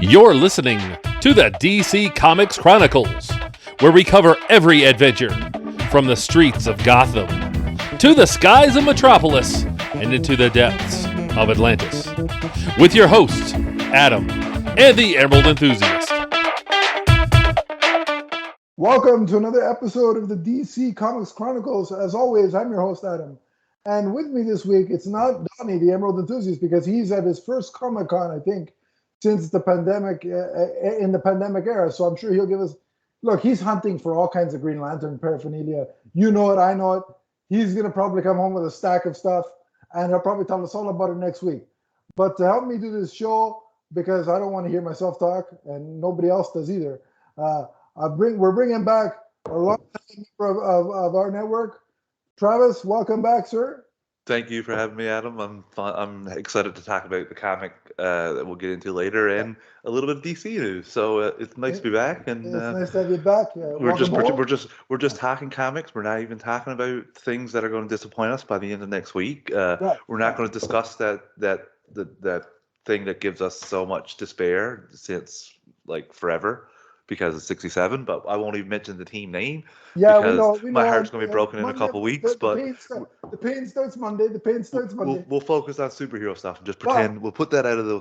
You're listening to the DC Comics Chronicles, where we cover every adventure from the streets of Gotham to the skies of Metropolis and into the depths of Atlantis. With your hosts, Adam and the Emerald Enthusiast. Welcome to another episode of the DC Comics Chronicles. As always, I'm your host, Adam. And with me this week, it's not Donnie, the Emerald Enthusiast, because he's at his first Comic-Con, I think, since the pandemic, in the pandemic era. So I'm sure he'll give us, look, he's hunting for all kinds of Green Lantern paraphernalia. You know it, I know it. He's going to probably come home with a stack of stuff, and he'll probably tell us all about it next weweek. But to help me do this show, because I don't want to hear myself talk, and nobody else does either, we're bringing back a long-time member of our network. Travis, welcome back, sir. Thank you for having me, Adam. I'm excited to talk about the comic that we'll get into later and a little bit of DC news. So it's nice to be back, and it's nice to have you back. we're just talking comics. We're not even talking about things that are going to disappoint us by the end of next week. We're not going to discuss that thing that gives us so much despair since like forever, because it's 67, but I won't even mention the team name because my heart's going to be broken in a couple of weeks. The pain starts Monday. We'll focus on superhero stuff and just pretend we'll put that out of the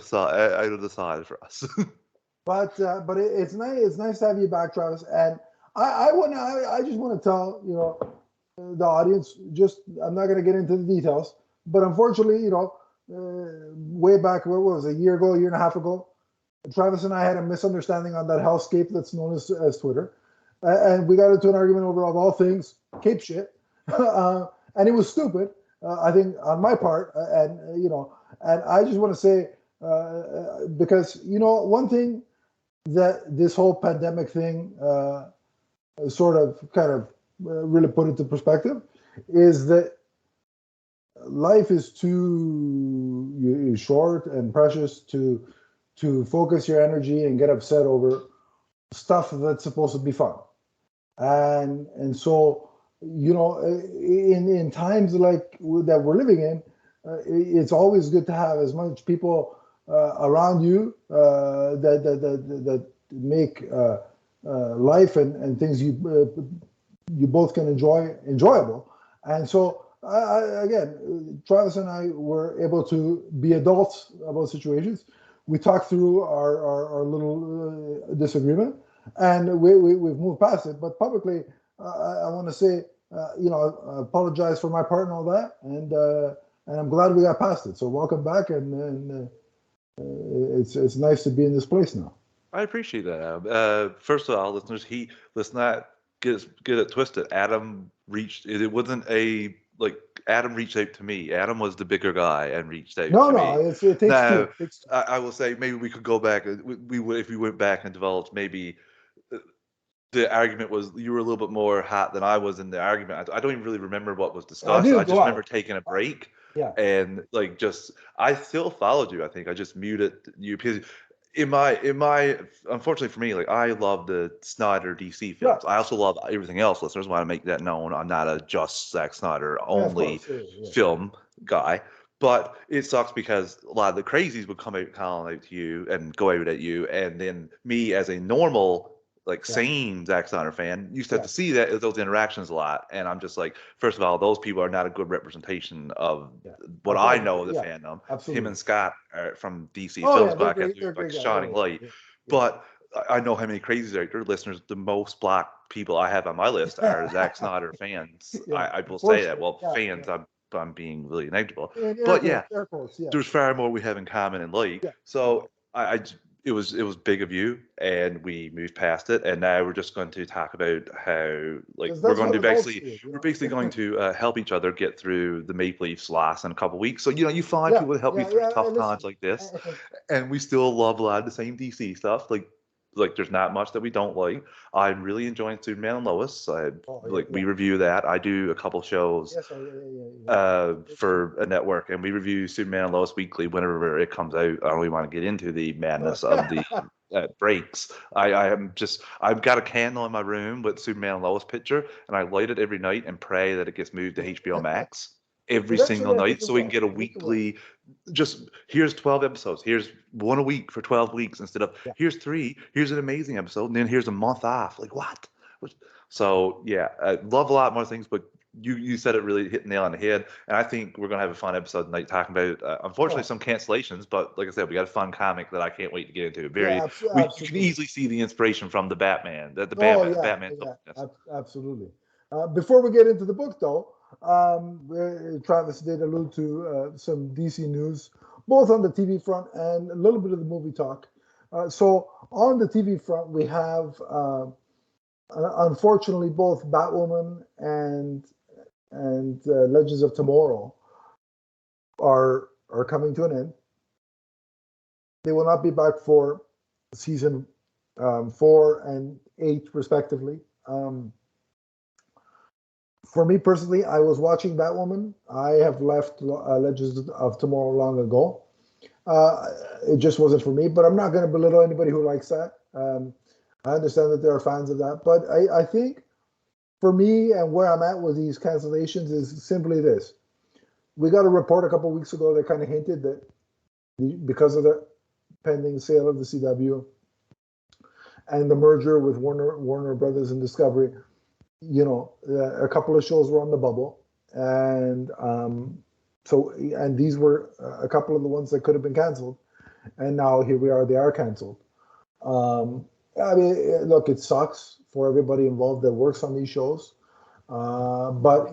side for us. but it's nice. It's nice to have you back, Travis. And I just want to tell the audience. I'm not going to get into the details, but unfortunately, way back, what was it, a year and a half ago, Travis and I had a misunderstanding on that hellscape that's known as Twitter, and we got into an argument over, of all things, cape shit, and it was stupid, I think, on my part, and I just want to say, because one thing that this whole pandemic thing kind of really put into perspective is that life is too short and precious to focus your energy and get upset over stuff that's supposed to be fun. And so, in times like that we're living in, it's always good to have as much people around you that make life and things you both can enjoy enjoyable. And so, again, Travis and I were able to be adults about situations. We talked through our little disagreement, and we've moved past it. But publicly, I want to say, I apologize for my part and all that, and I'm glad we got past it. So welcome back, and it's nice to be in this place now. I appreciate that, Adam. First of all, listeners, let's not get it twisted. Adam reached. It wasn't Adam reached out to me. Adam was the bigger guy and reached out to me. It takes two. I will say maybe we could go back. We would, if we went back and developed, maybe the argument was you were a little bit more hot than I was in the argument. I don't even really remember what was discussed. I just remember taking a break. Yeah. And I still followed you. I think I just muted you because unfortunately for me, I love the Snyder DC films. I also love everything else. Listeners want to make that known. I'm not a just Zack Snyder only film guy, but it sucks because a lot of the crazies would come out calling out to you and go out at you, and then me as a normal sane Zack Snyder fan used to have to see those interactions a lot, and I'm just like, first of all, those people are not a good representation of what I know of the fandom. Absolutely. Him and Scott are from DC Films Podcast, Shining Light. But I know how many crazies out there, listeners. The most black people I have on my list are Zack Snyder fans. I will say that. Well, fans, I'm being really inevitable. But there's far more we have in common and like. Yeah. So it was big of you, and we moved past it, and now we're just going to talk about how we're basically going to help each other get through the Maple Leafs loss in a couple of weeks. So you find people to help you through tough times like this, and we still love a lot of the same DC stuff. Like there's not much that we don't like. I'm really enjoying Superman and Lois. We review that. I do a couple shows for a network, and we review Superman and Lois weekly whenever it comes out. I don't really want to get into the madness of the breaks. I've got a candle in my room with Superman and Lois picture, and I light it every night and pray that it gets moved to HBO Max every single night, so we can get a weekly just here's 12 episodes. Here's one a week for 12 weeks instead of here's 3. Here's an amazing episode, and then here's a month off. Like what? So yeah, I love a lot more things, but you said it really hit the nail on the head, and I think we're gonna have a fun episode tonight talking about unfortunately some cancellations, but like I said, we got a fun comic that I can't wait to get into. You can easily see the inspiration from the Batman, Batman. Absolutely. Before we get into the book, though, Travis did allude to some DC news, both on the TV front and a little bit of the movie talk. So on the TV front, we have unfortunately both Batwoman and Legends of Tomorrow are coming to an end. They will not be back for season 4 and 8 respectively. For me personally, I was watching Batwoman. I have left Legends of Tomorrow long ago. It just wasn't for me, but I'm not going to belittle anybody who likes that. I understand that there are fans of that, but I think for me and where I'm at with these cancellations is simply this. We got a report a couple of weeks ago that kind of hinted that because of the pending sale of the CW and the merger with Warner Brothers and Discovery, a couple of shows were on the bubble, and these were a couple of the ones that could have been canceled, and now here we are, they are canceled. I mean, look, it sucks for everybody involved that works on these shows, but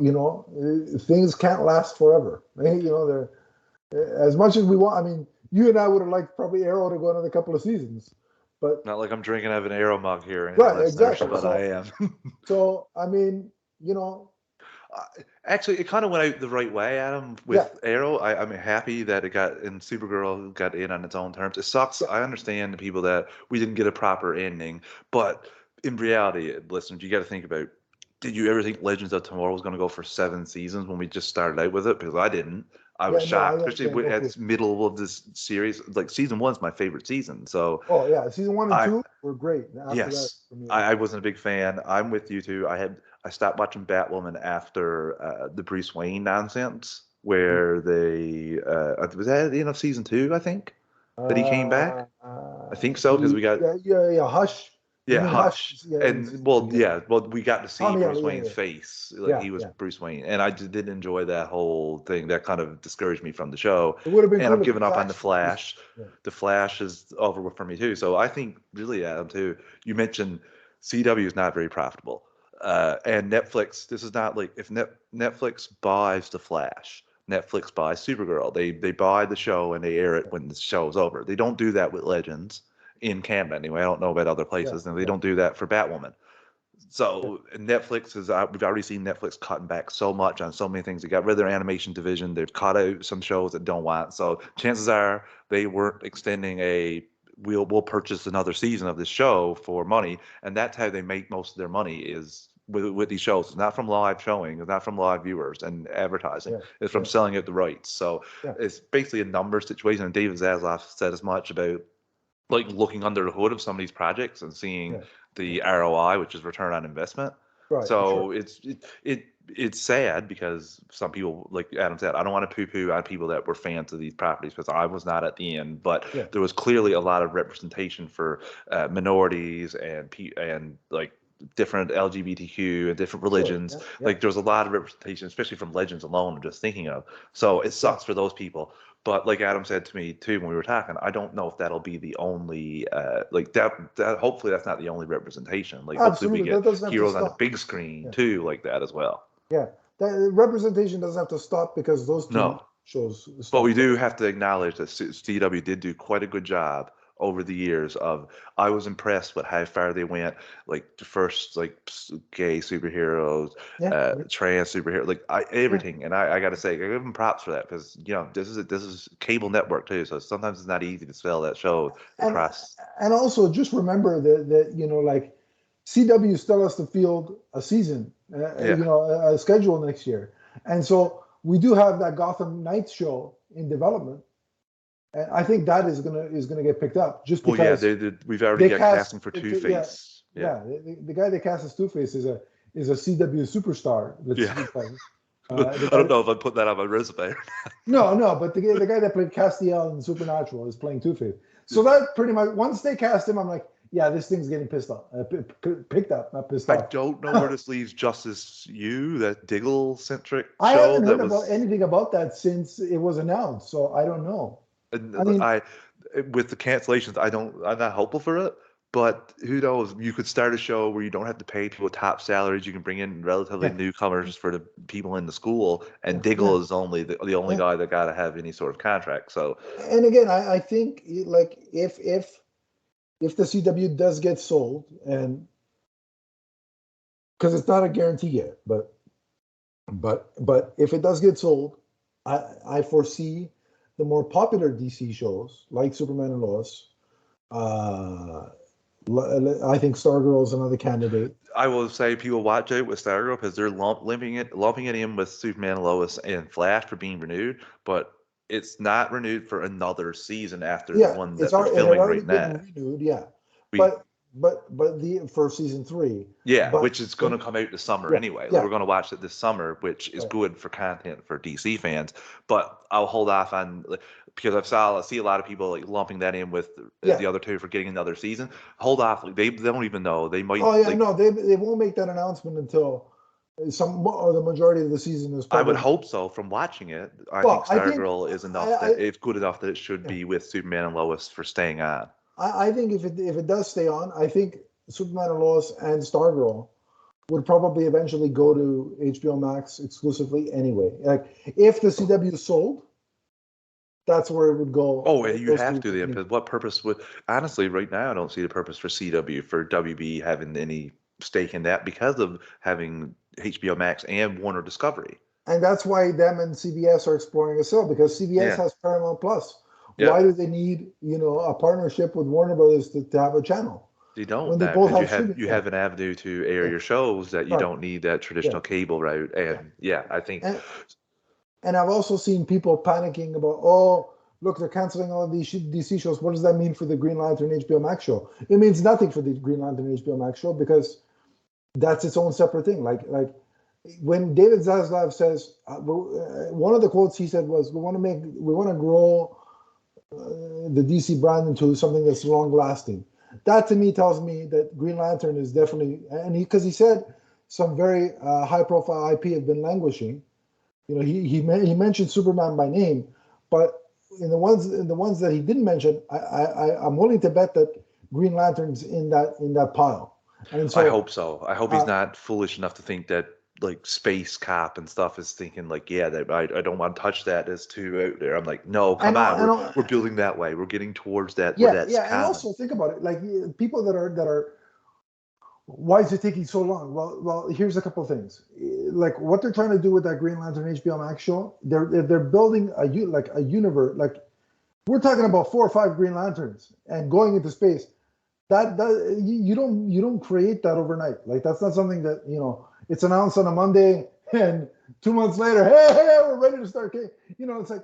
things can't last forever. They're as much as we want. I mean, you and I would have liked probably Arrow to go another couple of seasons. But not like I'm drinking out of an Arrow mug here, right? Exactly. But I am. So I mean, actually, it kind of went out the right way, Adam. With Arrow, I'm happy that it got in. Supergirl got in on its own terms. It sucks. I understand the people that we didn't get a proper ending, but in reality, listeners, you got to think about. Did you ever think Legends of Tomorrow was going to go for 7 seasons when we just started out with it? Because I didn't. I was shocked, especially at the middle of this series. Like season 1's my favorite season. So season 1 and 2 were great. I wasn't a big fan. I'm with you too. I stopped watching Batwoman after the Bruce Wayne nonsense, where they was that at the end of season 2, I think, that he came back. I think so, because we got Hush. Yeah, Hush. We got to see Bruce Wayne's face. He was Bruce Wayne. And I just didn't enjoy that whole thing. That kind of discouraged me from the show. It would have been and cool I'm giving up on The Flash. Yeah. The Flash is over for me too. So I think, really, Adam, too, you mentioned CW is not very profitable. And Netflix, this is not like, if Netflix buys The Flash, Netflix buys Supergirl. They buy the show and they air it when the show is over. They don't do that with Legends. In Canada anyway. I don't know about other places, and they don't do that for Batwoman. So Netflix we've already seen Netflix cutting back so much on so many things. They got rid of their animation division. They've cut out some shows that don't want. So chances are they weren't extending we'll purchase another season of this show for money, and that's how they make most of their money is with these shows. It's not from live showing. It's not from live viewers and advertising. It's from selling out the rights. So it's basically a number situation. And David Zaslav said as much about like looking under the hood of some of these projects and seeing the ROI, which is return on investment. Right. So it's sad because some people, like Adam said, I don't want to poo-poo on people that were fans of these properties because I was not at the end, but there was clearly a lot of representation for minorities and like different LGBTQ and different religions. Like there was a lot of representation, especially from Legends alone, I'm just thinking of. So it sucks for those people. But like Adam said to me too when we were talking, I don't know if that'll be the only like that. Hopefully that's not the only representation. Like hopefully we get heroes on the big screen too, like that as well. Yeah, that representation doesn't have to stop because those two shows. But we do have to acknowledge that CW did do quite a good job over the years of. I was impressed with how far they went, like the first like gay superheroes, trans superheroes, like everything. And I got to say, I give them props for that because this is cable network too, so sometimes it's not easy to sell that show across. And also just remember that like CW still has to field a season, a schedule next year, and so we do have that Gotham Knights show in development. And I think that is gonna get picked up just because. We've already got casting for Two-Face. The guy they cast as Two-Face is a CW superstar. I don't know if I'd put that on my resume. No, but the guy that played Castiel in Supernatural is playing Two-Face. So that pretty much, once they cast him, I'm like, yeah, this thing's getting picked up, not pissed off. I don't know where this leaves Justice You, that Diggle-centric show. I haven't heard anything about that since it was announced, so I don't know. I mean, with the cancellations, I'm not hopeful for it. But who knows? You could start a show where you don't have to pay people top salaries. You can bring in relatively newcomers for the people in the school, and Diggle is only the only guy that got to have any sort of contract. So, and again, I think like if the CW does get sold, and because it's not a guarantee yet, but if it does get sold, I foresee the more popular DC shows like Superman and Lois. I think Stargirl is another candidate. I will say people watch it with Stargirl because they're lumping it in with Superman, Lois, and Flash for being renewed, but it's not renewed for another season after the one that they're filming right now. Renewed, but for season 3. Yeah, which is going to come out this summer anyway. We're going to watch it this summer, which is good for content for DC fans. But I'll hold off on, because I see a lot of people like lumping that in with the other two for getting another season. Hold off. They don't even know. They might. Oh yeah, no, they won't make that announcement until the majority of the season is. I would hope so. From watching it, I think Stargirl is enough. It's good enough that it should be with Superman and Lois for staying on. I think if it does stay on, I think Superman and Lois and Stargirl would probably eventually go to HBO Max exclusively anyway. Like if the CW is sold, that's where it would go. Oh, you have to then. Because what purpose would? Honestly, right now, I don't see the purpose for WB having any stake in that because of having HBO Max and Warner Discovery. And that's why them and CBS are exploring a sale, because CBS has Paramount Plus. Yeah. Why do they need, a partnership with Warner Brothers to have a channel? They don't. When they both you have an avenue to air your shows that you don't need that traditional cable route. And I think. And I've also seen people panicking about, look, they're canceling all of these DC shows. What does that mean for the Green Lantern HBO Max show? It means nothing for the Green Lantern HBO Max show because that's its own separate thing. Like when David Zaslav says, one of the quotes he said was, we want to grow the DC brand into something that's long lasting. That to me tells me that Green Lantern is definitely, and because he said some very high profile IP have been languishing. He mentioned Superman by name, but in the ones that he didn't mention, I'm willing to bet that Green Lantern's in that pile. And so I hope so. I hope he's not foolish enough to think that like Space Cop and stuff is thinking like, I don't want to touch that. It's too out there. I'm like, no, come on. We're building that way. We're getting towards that. And also think about it. Like people that are, why is it taking so long? Well, here's a couple of things. Like what they're trying to do with that Green Lantern HBO Max show, they're building a universe. Like we're talking about 4 or 5 Green Lanterns and going into space. That you don't create that overnight. Like that's not something that it's announced on a Monday and 2 months later, hey, we're ready to start. It's like,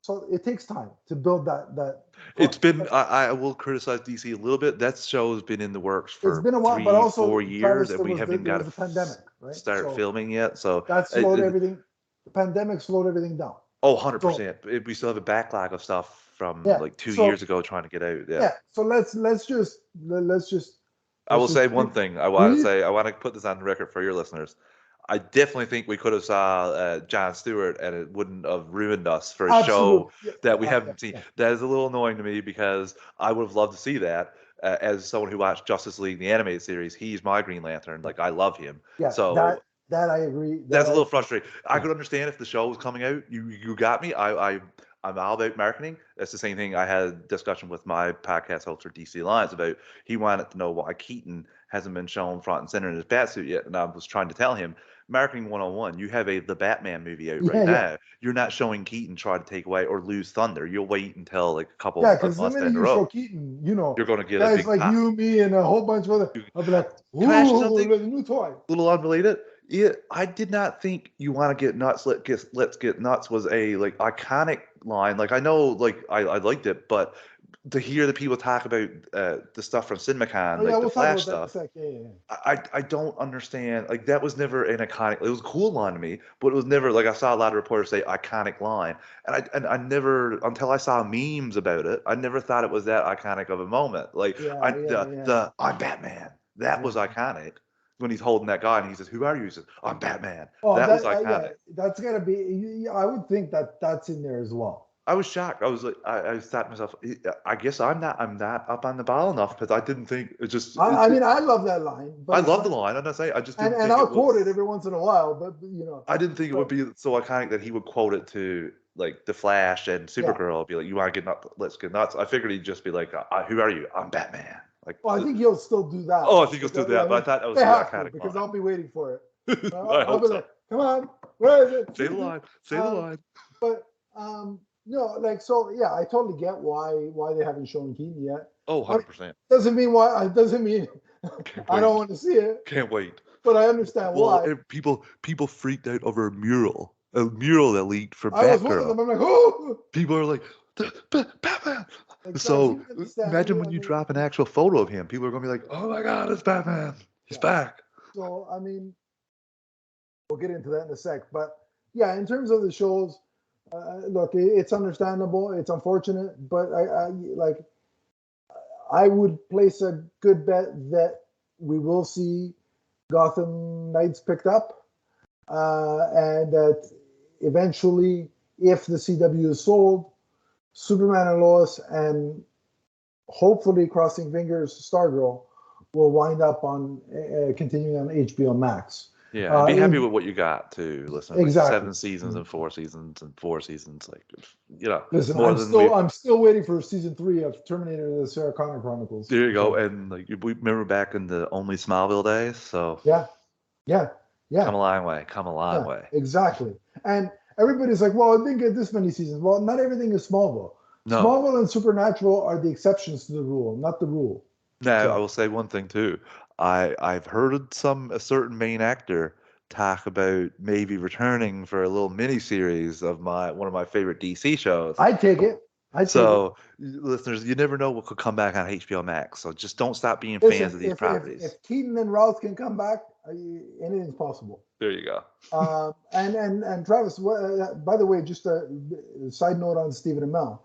so it takes time to build that. It's been. I will criticize DC a little bit. That show has been in the works for it's been a while, 3, but also 4 years, and we haven't got a pandemic, right? start filming yet. So that slowed everything. The pandemic slowed everything down. Oh, 100%. We still have a backlog of stuff from like 2 years ago trying to get out. Yeah. So let's just. I will say one thing. I want to put this on the record for your listeners. I definitely think we could have saw Jon Stewart, and it wouldn't have ruined us for a show that we haven't seen. That is a little annoying to me because I would have loved to see that. As someone who watched Justice League, the animated series, he's my Green Lantern. Like I love him. Yeah. So that I agree. That's a little frustrating. I could understand if the show was coming out. You got me. I'm all about marketing. That's the same thing I had a discussion with my podcast host for DC Alliance about. He wanted to know why Keaton hasn't been shown front and center in his Batsuit yet, and I was trying to tell him, marketing 101, you have the Batman movie out right now. You're not showing Keaton try to take away or lose thunder. You'll wait until like a couple of months down the road. Show Keaton, you're going to get guys a big like pop. you, me, and a whole bunch of other. I'll be like, Can I ask you something? A new toy. A little unrelated. Yeah, I did not think "You Want to Get Nuts, Let's Get Nuts" was a like iconic line. Like I know, like I liked it, but to hear the people talk about the stuff from CinemaCon, we'll the Flash talk about stuff. that in a sec. I don't understand. Like, that was never an iconic. It was a cool line to me, but it was never like, I saw a lot of reporters say iconic line, and I never, until I saw memes about it, I never thought it was that iconic of a moment. Like, the I'm Batman, that was iconic. When he's holding that guy and he says, "Who are you?" He says, "I'm Batman." Oh, that was iconic. That's gotta be. I would think that's in there as well. I was shocked. I was like, I thought to myself, I guess I'm not up on the ball enough, because I didn't think it just. I mean, I love that line. But I love the line. I'm not saying I just didn't. And I'll quote it every once in a while, but I didn't think it would be so iconic that he would quote it to like the Flash and Supergirl. Be like, "You want to get nuts? Let's get nuts." I figured he'd just be like, "Who are you? I'm Batman." Like, well, I think he'll still do that. Oh, I think he'll still do that. But I thought that was iconic because I'll be waiting for it. I'll be like, "Come on, where is it?" Say the line. Say the line. But no, like, so yeah, I totally get why they haven't shown Keaton yet. Oh, 100%. Doesn't mean why. Doesn't mean I don't want to see it. Can't wait. But I understand why. People freaked out over a mural that leaked for Batgirl. I was one of them. I'm like, oh. People are like, Batman. Like, so imagine when you drop an actual photo of him, people are going to be like, "Oh my God, it's Batman. He's back." So I mean, we'll get into that in a sec. But yeah, in terms of the shows. Look, it's understandable. It's unfortunate, but I would place a good bet that we will see Gotham Knights picked up, and that eventually, if the CW is sold, Superman and Lois, and hopefully, crossing fingers, Stargirl will wind up on continuing on HBO Max. Yeah, and be happy with what you got too. Listen, exactly. Like 7 seasons and 4 seasons and 4 seasons, like Listen, I'm still waiting for season 3 of Terminator: The Sarah Connor Chronicles. There you go, and like we remember back in the only Smallville days. So yeah. Come a long way. Exactly, and everybody's like, "Well, I didn't get this many seasons." Well, not everything is Smallville. No. Smallville and Supernatural are the exceptions to the rule, not the rule. Now, I will say one thing too. I've heard a certain main actor talk about maybe returning for a little mini series of one of my favorite DC shows. I'd take it. Listeners, you never know what could come back on HBO Max. So just don't stop being fans of these properties. If Keaton and Rouse can come back, anything's possible. There you go. And Travis, by the way, just a side note on Stephen Amell.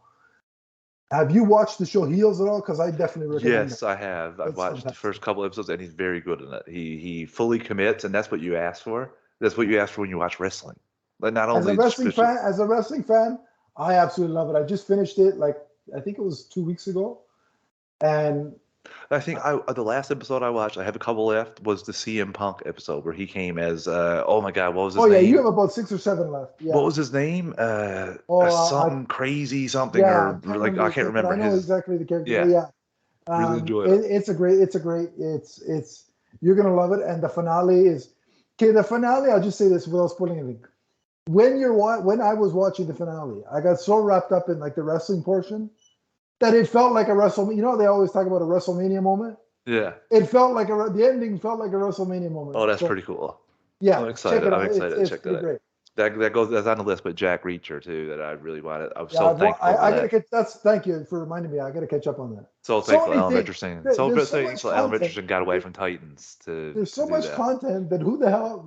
Have you watched the show Heels at all? Because I definitely recommend it. Yes, I have. I've watched the first couple episodes, and he's very good in it. He fully commits, and that's what you ask for. That's what you ask for when you watch wrestling. Like, not only as a wrestling fan, I absolutely love it. I just finished it, I think it was 2 weeks ago, and I think the last episode I watched, I have a couple left, was the CM Punk episode where he came as oh my God, what was his name? Oh yeah, you have about 6 or 7 left. Yeah. What was his name? Crazy something, yeah, I can't remember. I know exactly the character. Yeah. Really enjoyed it. It's you're gonna love it. And the finale is the finale. I'll just say this without spoiling anything. When I was watching the finale, I got so wrapped up in the wrestling portion that it felt like a WrestleMania. They always talk about a WrestleMania moment. Yeah. It felt like the ending felt like a WrestleMania moment. Oh, that's pretty cool. Yeah. I'm excited. To check that out. Great. That's on the list, but Jack Reacher too, that I really wanted. I'm so thankful. Thank you for reminding me. I got to catch up on that. So thankful Alan Richardson. Alan Richardson got away from Titans to. There's so much content that who the hell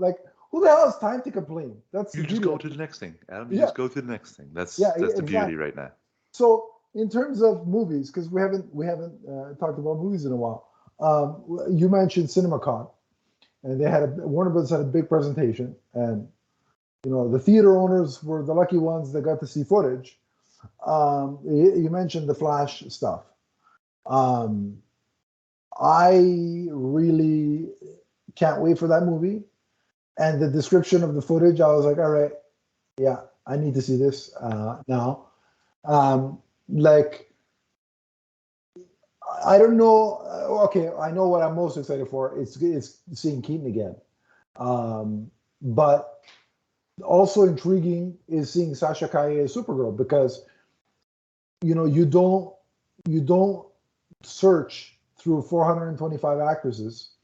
has time to complain? You just go to the next thing, Adam. You just go to the next thing. That's the beauty right now. So in terms of movies, because we haven't talked about movies in a while. You mentioned CinemaCon, and Warner Bros. Had a big presentation, and the theater owners were the lucky ones that got to see footage. You mentioned the Flash stuff. I really can't wait for that movie. And the description of the footage, I was like, all right, yeah, I need to see this now. I don't know. Okay, I know what I'm most excited for. It's seeing Keaton again. But also intriguing is seeing Sasha Calle as Supergirl, because you don't search through 425 actresses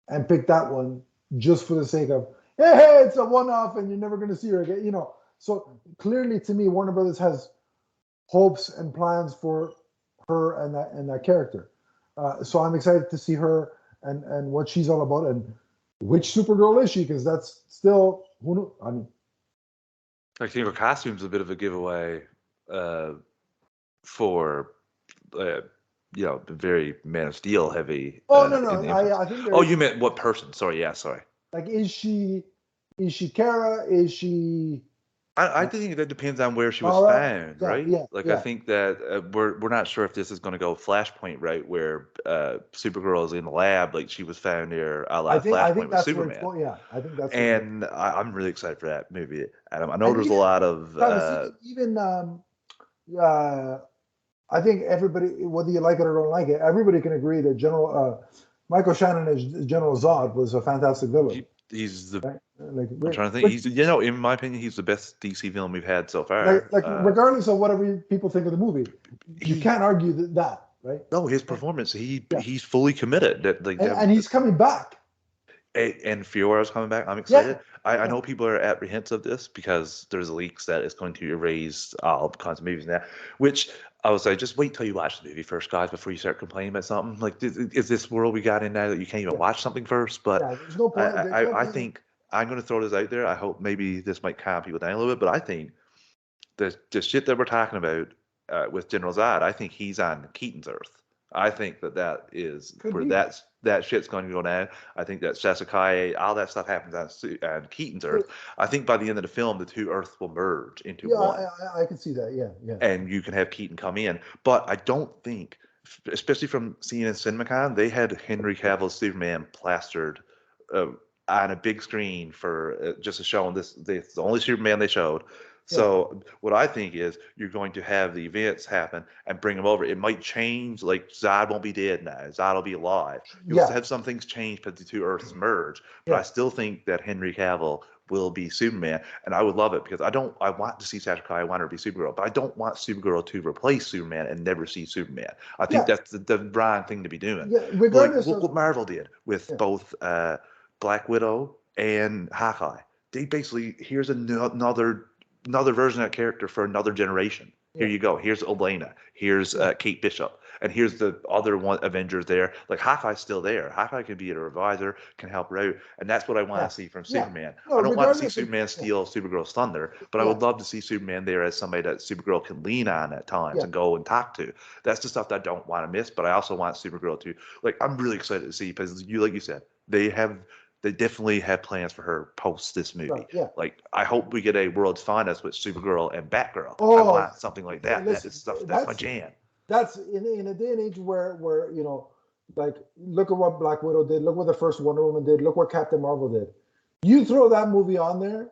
and pick that one just for the sake of hey, it's a one-off and you're never going to see her again. So clearly, to me, Warner Brothers has hopes and plans for her and that character. So I'm excited to see her and what she's all about and which Supergirl is she, because that's still I mean, I think her costume's a bit of a giveaway for the very Man of Steel heavy. No, I think. Oh, you meant what person? Sorry, yeah, sorry. Like, is she Kara? Is she? I think that depends on where she was found, right? I think that we're not sure if this is going to go Flashpoint, right, where Supergirl is in the lab, like she was found there, a la Flashpoint with Superman. I think that's. And I'm really excited for that movie, Adam. I know there's a lot of I think everybody, whether you like it or don't like it, everybody can agree that Michael Shannon as General Zod was a fantastic villain. He's the. Right? I'm trying to think. He's, in my opinion, he's the best DC villain we've had so far. Regardless of whatever people think of the movie, you can't argue that, right? No, his performance, he's fully committed. And he's coming back. And Fiora's coming back. I'm excited. I know people are apprehensive of this because there's leaks that it's going to erase all kinds of movies now, which I was like, just wait till you watch the movie first, guys, before you start complaining about something. Like, is this world we got in now that you can't even watch something first? But there's no point. I think I'm going to throw this out there. I hope maybe this might calm people down a little bit, but I think the shit that we're talking about with General Zod, I think he's on Keaton's Earth. I think that is where that shit's going to go down. I think that Sasakai, all that stuff happens on Keaton's Earth. I think by the end of the film, the two Earths will merge into one. I can see that. Yeah. And you can have Keaton come in, but I don't think, especially from seeing in CinemaCon, they had Henry Cavill's Superman plastered on a big screen for just a show. And this the only Superman they showed. So what I think is you're going to have the events happen and bring them over. It might change, like Zod won't be dead now. Zod will be alive. You'll have some things change because the two Earths merge. But I still think that Henry Cavill will be Superman, and I would love it because I want to see Sasha Kai, I want her to be Supergirl, but I don't want Supergirl to replace Superman and never see Superman. I think that's the wrong thing to be doing. Yeah, regardless look what Marvel did with both Black Widow and Hawkeye. They basically, here's another version of that character for another generation. Here you go. Here's Olenna. Here's Kate Bishop. And here's the other one Avengers there. Like, Hawkeye's still there. Hawkeye can be a reviser, can help her out. And that's what I want to see from Superman. No, I don't want to see Superman steal Supergirl's thunder, but I would love to see Superman there as somebody that Supergirl can lean on at times and go and talk to. That's the stuff that I don't want to miss, but I also want Supergirl to, like, I'm really excited to see, because like you said, they definitely have plans for her post this movie. Like, I hope we get a World's Finest with Supergirl and Batgirl. I want something like that. That's my jam. That's in a day and age where like, look at what Black Widow did. Look what the first Wonder Woman did. Look what Captain Marvel did. You throw that movie on there,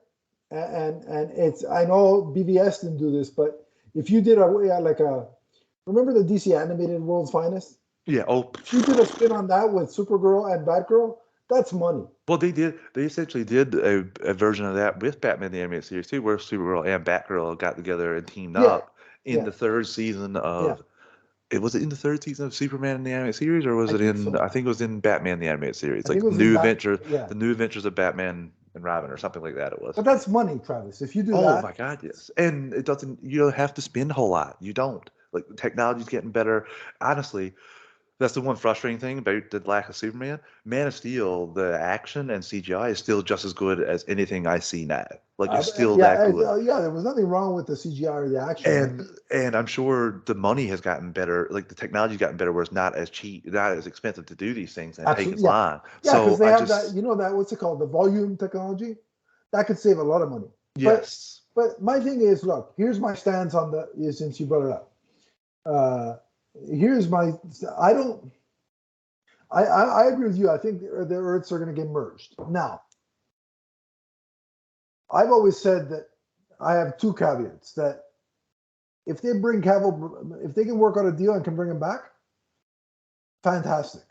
and it's, I know BVS didn't do this, but if you did remember the DC animated World's Finest? Yeah. Oh, if you did a spin on that with Supergirl and Batgirl, that's money. Well, they essentially did a version of that with Batman the Animated Series too, where Supergirl and Batgirl got together and teamed up in the third season of. Was it in the third season of Superman in the Animated Series, or was it in? So. I think it was in Batman the Animated Series, like the new adventures of Batman and Robin, or something like that. It was. But that's money, Travis. If you do that. Oh my God, yes. And it doesn't. You don't have to spend a whole lot. You don't. Like, the technology's getting better. Honestly. That's the one frustrating thing about the lack of Superman. Man of Steel, the action and CGI is still just as good as anything I see now. Like, it's still that good. There was nothing wrong with the CGI or the action. And I'm sure the money has gotten better. Like, the technology's gotten better, where it's not as cheap, not as expensive to do these things and take as long. Yeah, because they have that, what's it called? The volume technology? That could save a lot of money. Yes. But my thing is, look, here's my stance on since you brought it up. I agree with you. I think the Earths are going to get merged. Now, I've always said that I have two caveats: that if they bring Cavill, if they can work out a deal and can bring him back, fantastic,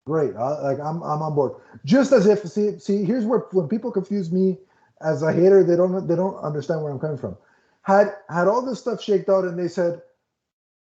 great. I'm on board. Just as if see, here's where, when people confuse me as a hater, they don't understand where I'm coming from. Had all this stuff shaked out and they said,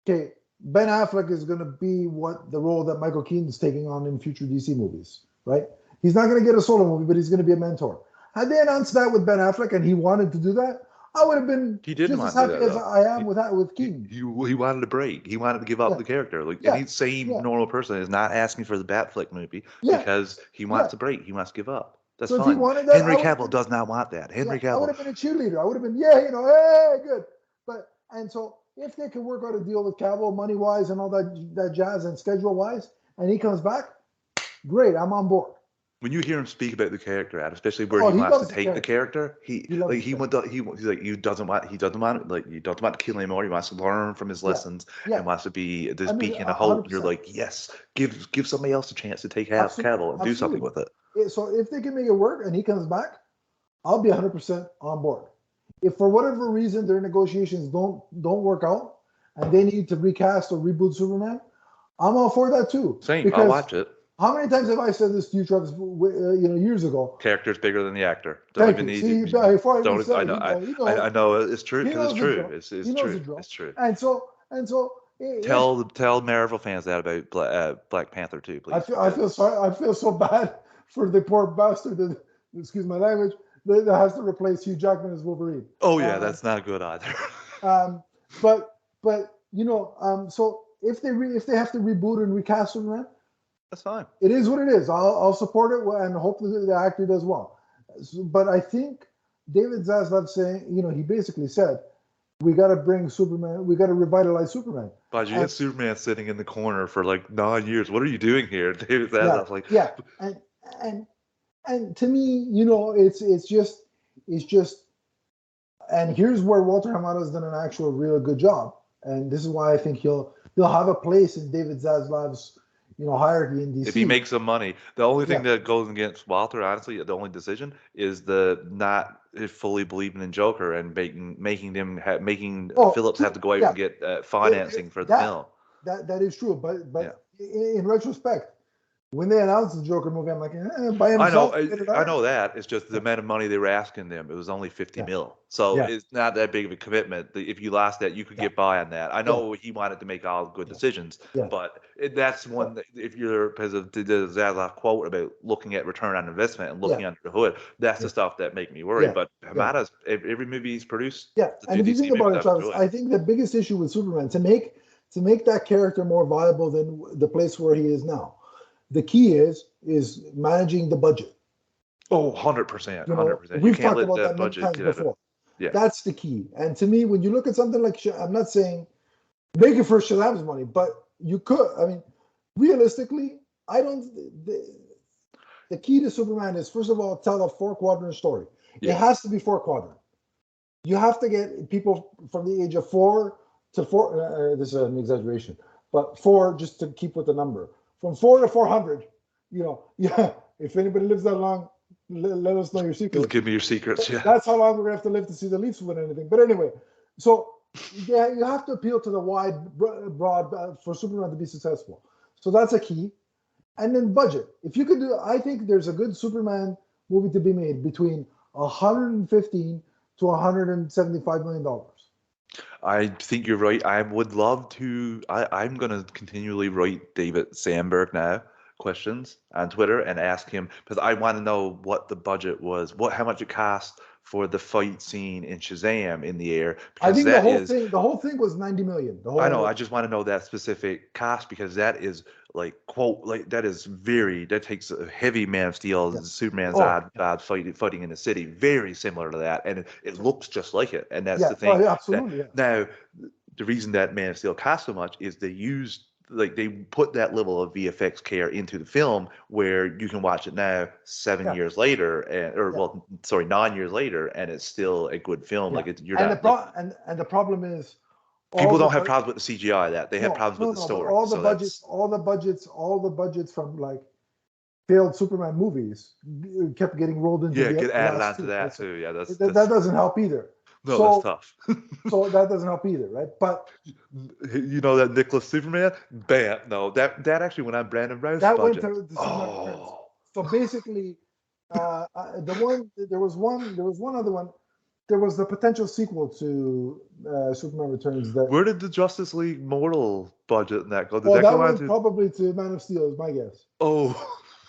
okay, Ben Affleck is going to be the role that Michael Keaton's taking on in future DC movies, right? He's not going to get a solo movie, but he's going to be a mentor. Had they announced that with Ben Affleck and he wanted to do that, I would have been He didn't just as want to do happy that as though. I am with King. He wanted to break. He wanted to give up the character. Like any sane normal person is not asking for the Batflick movie because he wants to break. He wants to give up. That's so fine. If he wanted that, Henry Cavill does not want that. Henry Cavill. I would have been a cheerleader. I would have been, hey, good. And so if they can work out a deal with Cavill, money wise and all that jazz and schedule wise, and he comes back, great. I'm on board. When you hear him speak about the character, especially where he wants to take the character, he doesn't want to kill anymore. He wants to learn from his lessons and wants to be this beacon of hope. 100%. You're like, yes, give somebody else a chance to take Cavill and do something with it. So if they can make it work and he comes back, I'll be 100% on board. If for whatever reason their negotiations don't work out and they need to recast or reboot Superman, I'm all for that too. Same, I'll watch it. How many times have I said this to you, Travis? Years ago. Character's bigger than the actor. I know it's true because it's true. It's true. It's true. And so. Tell Marvel fans that about Black Panther too, please. I feel sorry. I feel so bad for the poor bastard that, excuse my language, that has to replace Hugh Jackman as Wolverine. Oh yeah, that's not good either. But so if they have to reboot and recast Superman, that's fine. It is what it is. I'll support it and hopefully the actor does well. But I think David Zaslav saying, he basically said, we got to bring Superman, we got to revitalize Superman. But you had Superman sitting in the corner for like 9 years. What are you doing here, David Zaslav? And to me, it's just, and here's where Walter Hamada's done an actual real good job. And this is why I think he'll have a place in David Zaslav's hierarchy in DC. If he makes some money, the only thing that goes against Walter, honestly, the only decision is the not fully believing in Joker and making Phillips have to go out and get financing for the film. That is true, but in retrospect, when they announced the Joker movie, I'm like, by himself. I know that. It's just the amount of money they were asking them. It was only $50 million. So it's not that big of a commitment. If you lost that, you could get by on that. I know he wanted to make all good decisions, but that's one that if you're, because of the Zaslav quote about looking at return on investment and looking under the hood, that's the stuff that make me worry. But Hamada's, every movie he's produced. Yeah, and if you think about it, Travis, I think the biggest issue with Superman, to make that character more viable than the place where he is now, the key is managing the budget. Oh, 100%. 100%. We've talked about that many times before. That's the key. And to me, when you look at something like, I'm not saying make it for Shazam's money, but you could. I mean, realistically, the key to Superman is, first of all, tell a 4-quadrant story. It has to be 4-quadrant. You have to get people from the age of 4 to 4. This is an exaggeration, but 4 just to keep with the number. From 4 to 400, if anybody lives that long, let us know your secrets. Give me your secrets, That's how long we're going to have to live to see the Leafs win anything. But anyway, so you have to appeal to the wide, broad, for Superman to be successful. So that's a key. And then budget. If you could do, I think there's a good Superman movie to be made between $115 to $175 million. I think you're right. I would love to. I'm going to continually write David Sandberg now questions on Twitter and ask him, because I want to know what the budget was, how much it cost for the fight scene in Shazam in the air. I think the whole thing was $90 million. I know. I just want to know that specific cost, because that is that takes a heavy Man of Steel, Superman's odd fighting in the city, very similar to that, and it looks just like it. And that's the thing. Absolutely. Now, the reason that Man of Steel cost so much is they put that level of VFX care into the film, where you can watch it now 9 years later, 9 years later, and it's still a good film. And the problem is, people don't have problems with the CGI. They have problems with the story. All the budgets from like failed Superman movies kept getting rolled into get added onto that too. Yeah, that doesn't help either. No, that's tough. So that doesn't help either, right? But that Nicholas Superman, bam. No, that actually went on Brandon Rouse's budget. Went to the Superman Returns. So basically, there was one other one. There was the potential sequel to Superman Returns. Where did the Justice League Mortal budget in that go? That went probably to Man of Steel, is my guess. Oh.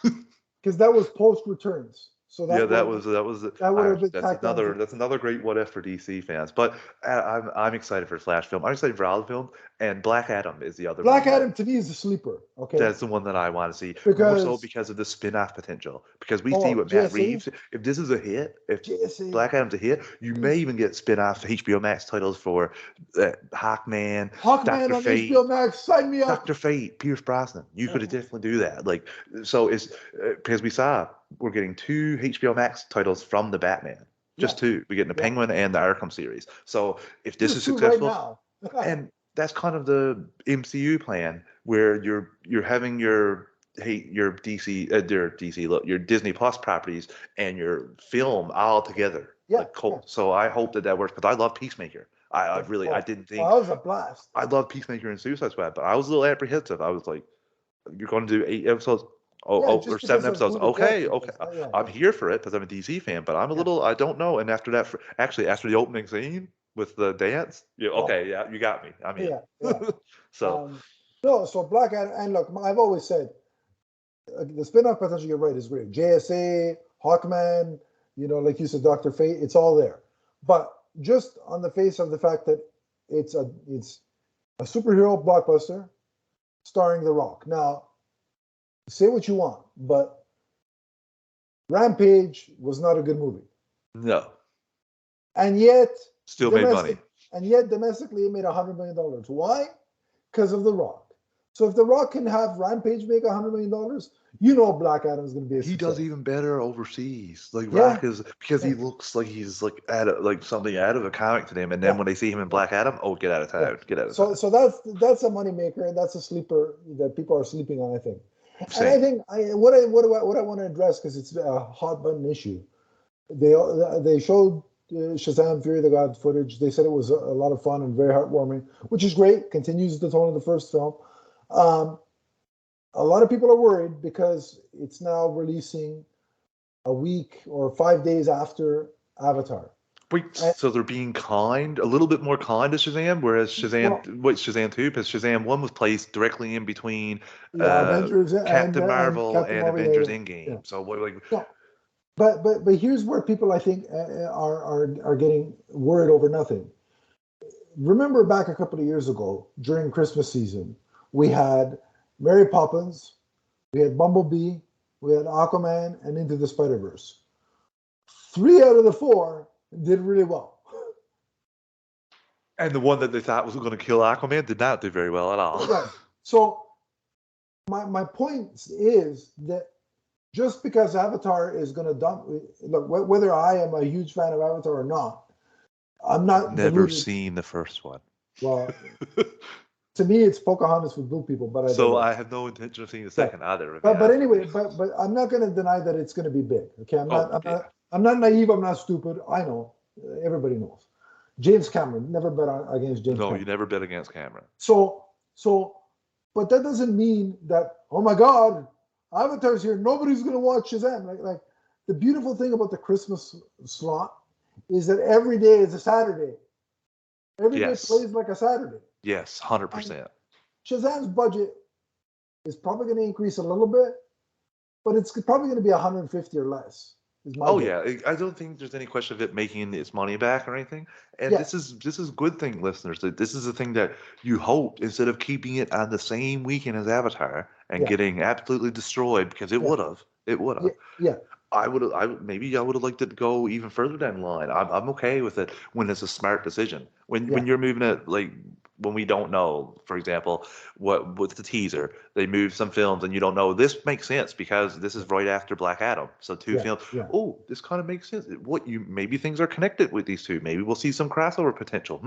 Because that was post Returns. So that that was that would have been that's another great what if for DC fans. But I'm excited for Flash film. I'm excited for all the film, and Black Adam is the other Black one. Adam to me is a sleeper. Okay, That's the one that I want to see more so because of the spin-off potential. Because we see what Matt Reeves. If this is a hit, if Black Adam's a hit, you may even get spin-off HBO Max titles for Hawkman, Dr. on Fate. HBO Max, sign me up. Dr. Fate, Pierce Brosnan. You could definitely do that. Like, so it's because we're getting 2 HBO Max titles from the Batman. Just 2. We're getting the Penguin and the Arkham series. So if this is successful, right now. and that's kind of the MCU plan where you're having your your Disney Plus properties and your film all together. So I hope that works because I love Peacemaker. I didn't think that was a blast. I love Peacemaker and Suicide Squad, but I was a little apprehensive. I was like, "You're going to do 8 episodes, or 7 episodes? Okay. I'm here for it because I'm a DC fan, but I'm a little. I don't know." And after that, after the opening scene with the dance, you got me. I mean, so Black Adam, and look, I've always said the spin-off potential. You're right, is great. JSA, Hawkman, like you said, Dr. Fate, it's all there, but just on the face of the fact that it's a superhero blockbuster starring The Rock. Now, say what you want, but Rampage was not a good movie. No. And yet still made money. And yet domestically it made $100 million. Why? Because of The Rock. So if The Rock can have Rampage make $100 million, Black Adam is going to be a success. He does even better overseas. Like Rock is because he looks like he's like something out of a comic to them, and then when they see him in Black Adam, get out of town, get out of town. So that's a moneymaker, and that's a sleeper that people are sleeping on, I think. Same. And I think what I want to address, because it's a hot button issue. They showed Shazam! Fury of the Gods footage. They said it was a lot of fun and very heartwarming, which is great. Continues the tone of the first film. A lot of people are worried because it's now releasing a week or 5 days after Avatar. Wait, so they're being a little bit more kind to Shazam, whereas Shazam 2, because Shazam 1 was placed directly in between Captain Marvel and Avengers Endgame. Yeah. So But here's where people, I think, are getting worried over nothing. Remember back a couple of years ago during Christmas season, we had Mary Poppins, we had Bumblebee, we had Aquaman, and Into the Spider-Verse. 3 out of the 4 did really well. And the one that they thought was going to kill Aquaman did not do very well at all. Right. So my point is that just because Avatar is going to dump, look, whether I am a huge fan of Avatar or not, I'm not. Never seen the first one. Well, to me, it's Pocahontas with blue people, but I have no intention of seeing the second either. But anyway, but I'm not going to deny that it's going to be big. Okay, I'm not naive. I'm not stupid. I know. Everybody knows. James Cameron, never bet against James Cameron. No, you never bet against Cameron. So, but that doesn't mean that, oh my God, Avatar's here, nobody's going to watch Shazam. Like the beautiful thing about the Christmas slot is that every day is a Saturday. Every day plays like a Saturday. Yes, 100%. Shazam's budget is probably going to increase a little bit, but it's probably going to be 150 or less. I don't think there's any question of it making its money back or anything. And this is a good thing, listeners. That this is a thing that you hope, instead of keeping it on the same weekend as Avatar and getting absolutely destroyed, because it would have. Yeah. I would have liked it to go even further down the line. I'm okay with it when it's a smart decision. When you're moving it, like when we don't know, for example, what with the teaser, they move some films and you don't know. This makes sense because this is right after Black Adam. So 2 films. Yeah. Oh, this kind of makes sense. Maybe things are connected with these two. Maybe we'll see some crossover potential.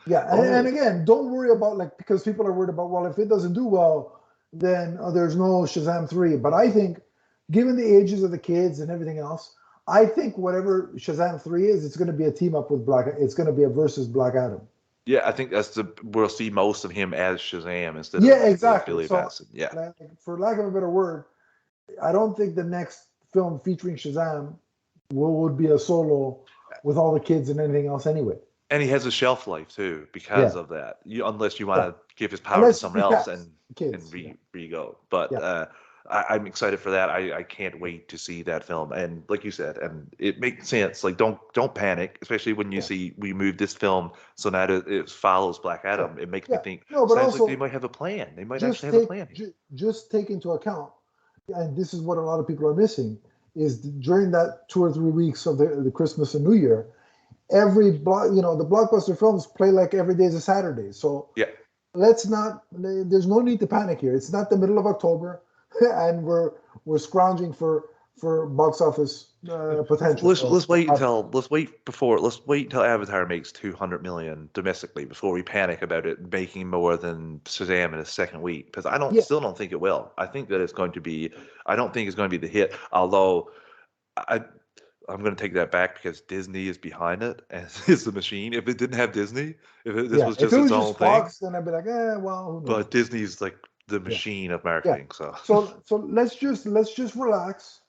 Yeah, and again, don't worry about because people are worried about, well, if it doesn't do well, then there's no Shazam 3. But I think, given the ages of the kids and everything else, I think whatever Shazam 3 is, it's going to be a team up with it's going to be a versus Black Adam. Yeah, I think we'll see most of him as Shazam instead of exactly. Billy Batson. Yeah. For lack of a better word, I don't think the next film featuring Shazam would be a solo with all the kids and anything else anyway. And he has a shelf life too because of that. Unless you want to give his power to someone else and re-go. But I'm excited for that. I can't wait to see that film. And like you said, and it makes sense. Like don't panic, especially when you see we moved this film so now it follows Black Adam. It makes me think. No, but Sounds like they also might have a plan. They might just actually have a plan. just take into account, and this is what a lot of people are missing, is during that 2 or 3 weeks of the Christmas and New Year, the blockbuster films play like every day is a Saturday. So Yeah. let's not. There's no need to panic here. It's not the middle of October, and we're scrounging for box office potential. Let's wait until Avatar makes 200 million domestically before we panic about it making more than Shazam in its second week, because still don't think it will. I think that it's going to be. I don't think it's going to be the hit. Although I'm going to take that back because Disney is behind it and is the machine. If it didn't have Disney, this was just its own Fox, thing, then I'd be like, well, who knows? But Disney's like the machine of marketing. So let's just relax.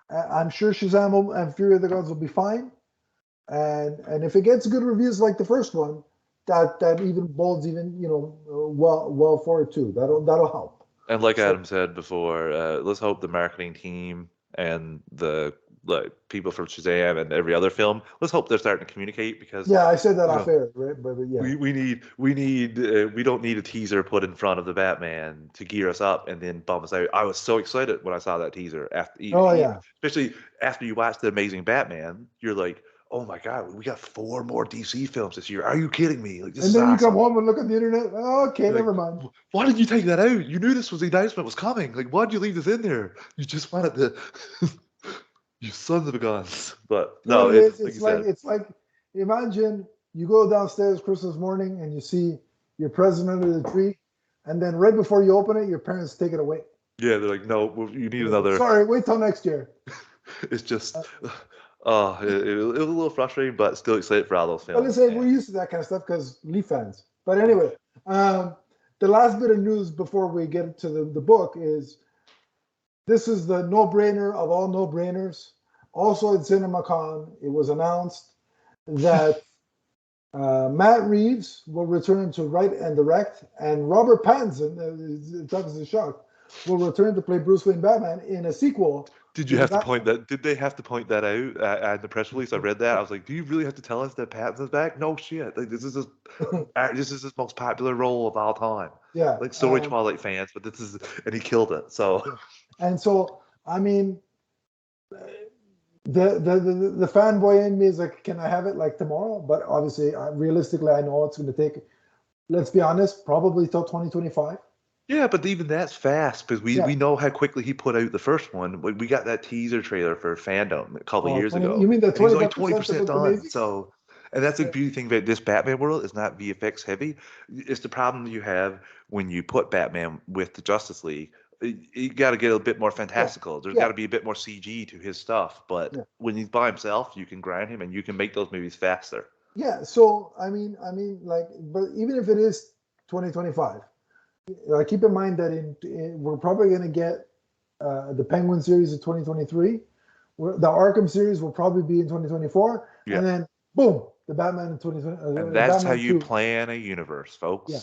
I'm sure Shazam and Fury of the Gods will be fine, and if it gets good reviews like the first one, that even bodes well for it too. That'll help. And like Adam said before, let's hope the marketing team and the people from Shazam and every other film, let's hope they're starting to communicate, because I said that off air, right? But we don't need a teaser put in front of the Batman to gear us up and then bump us out. I was so excited when I saw that teaser especially after you watch The Amazing Batman. You're like, oh my God, we got 4 more DC films this year. Are you kidding me? Like, this and then is you awesome. come home and look at the internet. Oh, okay, never mind. Why did you take that out? You knew this was the announcement was coming. Like, why did you leave this in there? You just wanted to. You sons of a guns. But no, it's like imagine you go downstairs Christmas morning and you see your present under the tree, and then right before you open it, your parents take it away. Yeah, they're like, no, you need another. Sorry, wait till next year. It's just, it was a little frustrating, but still excited for all those films. But listen, we're used to that kind of stuff because Leaf fans. But anyway, the last bit of news before we get to the book is, this is the no-brainer of all no-brainers. Also at CinemaCon, it was announced that Matt Reeves will return to write and direct, and Robert Pattinson, Travis is shocked, will return to play Bruce Wayne Batman in a sequel. Did you have to point that? Did they have to point that out at the press release? I read that. I was like, do you really have to tell us that Pattinson's back? No shit. Like, this is his most popular role of all time. Yeah. Like, sorry, Twilight fans, but and he killed it. So. And so, I mean, the fanboy in me is like, can I have it like tomorrow? But obviously, realistically, I know it's going to take, let's be honest, probably till 2025. Yeah, but even that's fast, because we know how quickly he put out the first one. We got that teaser trailer for Fandom a couple years ago. You mean that 20% done? So, and that's the beauty thing about this Batman world, is not VFX heavy. It's the problem you have when you put Batman with the Justice League. You got to get a bit more fantastical. There's got to be a bit more CG to his stuff. But when he's by himself, you can grind him and you can make those movies faster. Yeah. So I mean, like, but even if it is 2025. Keep in mind that we're probably going to get the Penguin series in 2023. The Arkham series will probably be in 2024. Yeah. And then, boom, the Batman in 2020. And that's how you plan a universe, folks. Yeah.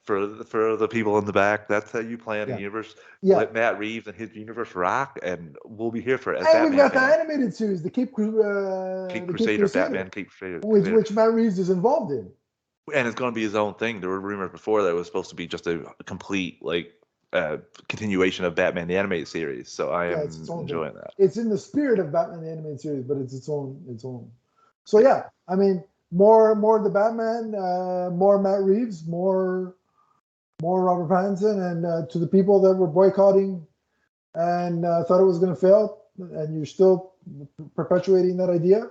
For the people in the back, that's how you plan a universe. Yeah. Let Matt Reeves and his universe rock, and we'll be here for it. And we've got the animated series, the Cape Crusader, Batman, Cape Crusader. Which Matt Reeves is involved in. And it's going to be his own thing. There were rumors before that it was supposed to be just a complete continuation of Batman the Animated Series. So I am enjoying that. It's in the spirit of Batman the Animated Series, but it's its own. So yeah, I mean, more the Batman, more Matt Reeves, more Robert Pattinson, and to the people that were boycotting and thought it was going to fail, and you're still perpetuating that idea.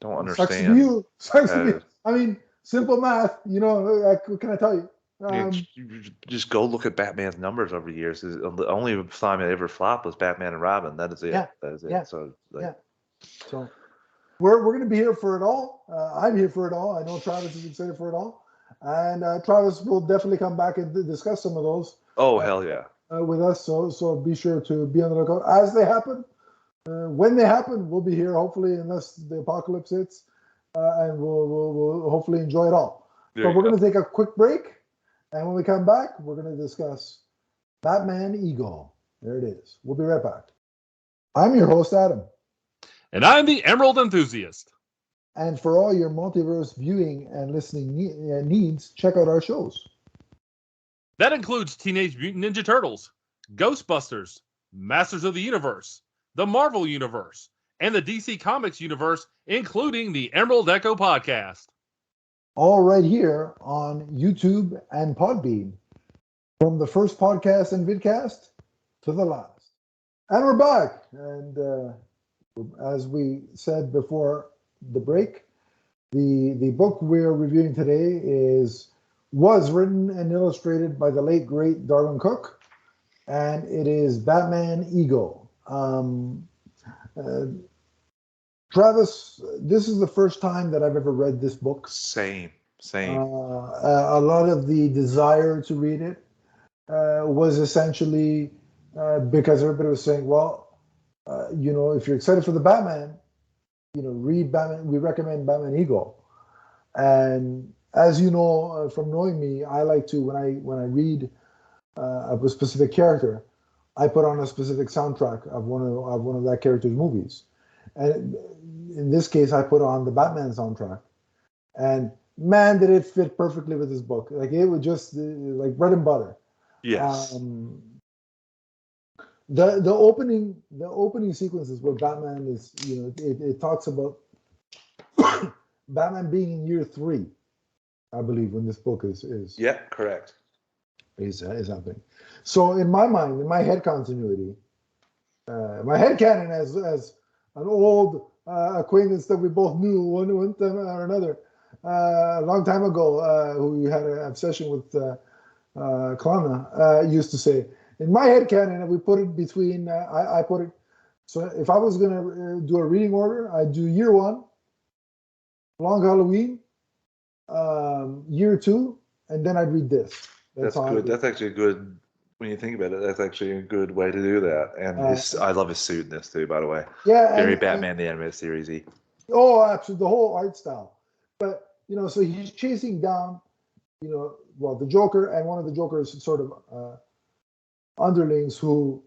Don't understand. Sucks to you. I mean. Simple math, what can I tell you? You just go look at Batman's numbers over the years. The only time it ever flopped was Batman and Robin. That is it. Yeah. That is it. Yeah. So, so we're going to be here for it all. I'm here for it all. I know Travis is excited for it all. And Travis will definitely come back and discuss some of those. Oh, hell yeah. With us. So be sure to be on the lookout as they happen. When they happen, we'll be here, hopefully, unless the apocalypse hits. And we'll hopefully enjoy it all. But we're going to take a quick break. And when we come back, we're going to discuss Batman Ego. There it is. We'll be right back. I'm your host, Adam. And I'm the Emerald Enthusiast. And for all your multiverse viewing and listening needs, check out our shows. That includes Teenage Mutant Ninja Turtles, Ghostbusters, Masters of the Universe, the Marvel Universe, and the DC Comics universe, including the Emerald Echo podcast. All right here on YouTube and Podbean. From the first podcast and vidcast to the last. And we're back. And as we said before the break, the book we're reviewing today was written and illustrated by the late, great Darwin Cook. And it is Batman Ego. Travis, this is the first time that I've ever read this book. Same. A lot of the desire to read it was essentially because everybody was saying, well, if you're excited for the Batman, read Batman. We recommend Batman Ego. And as you know from knowing me, I like to, when I read a specific character, I put on a specific soundtrack of one of that character's movies. And in this case, I put on the Batman soundtrack. And man, did it fit perfectly with this book. Like, it was just like bread and butter. Yes. The opening sequences where Batman is, it talks about Batman being in year 3, I believe, when this book is Yeah, correct. Is happening. So in my mind, in my head continuity, my head canon as an old acquaintance that we both knew one time or another a long time ago, who had an obsession with Klana, used to say, in my head canon, we put it between, I put it, so if I was going to do a reading order, I'd do year 1, Long Halloween, year 2, and then I'd read this. That's good. That's actually good. When you think about it, that's actually a good way to do that. And I love his suit in this too, by the way. Yeah. Very Batman the Animated Series. Oh, absolutely. The whole art style. But, so he's chasing down, the Joker and one of the Joker's sort of underlings who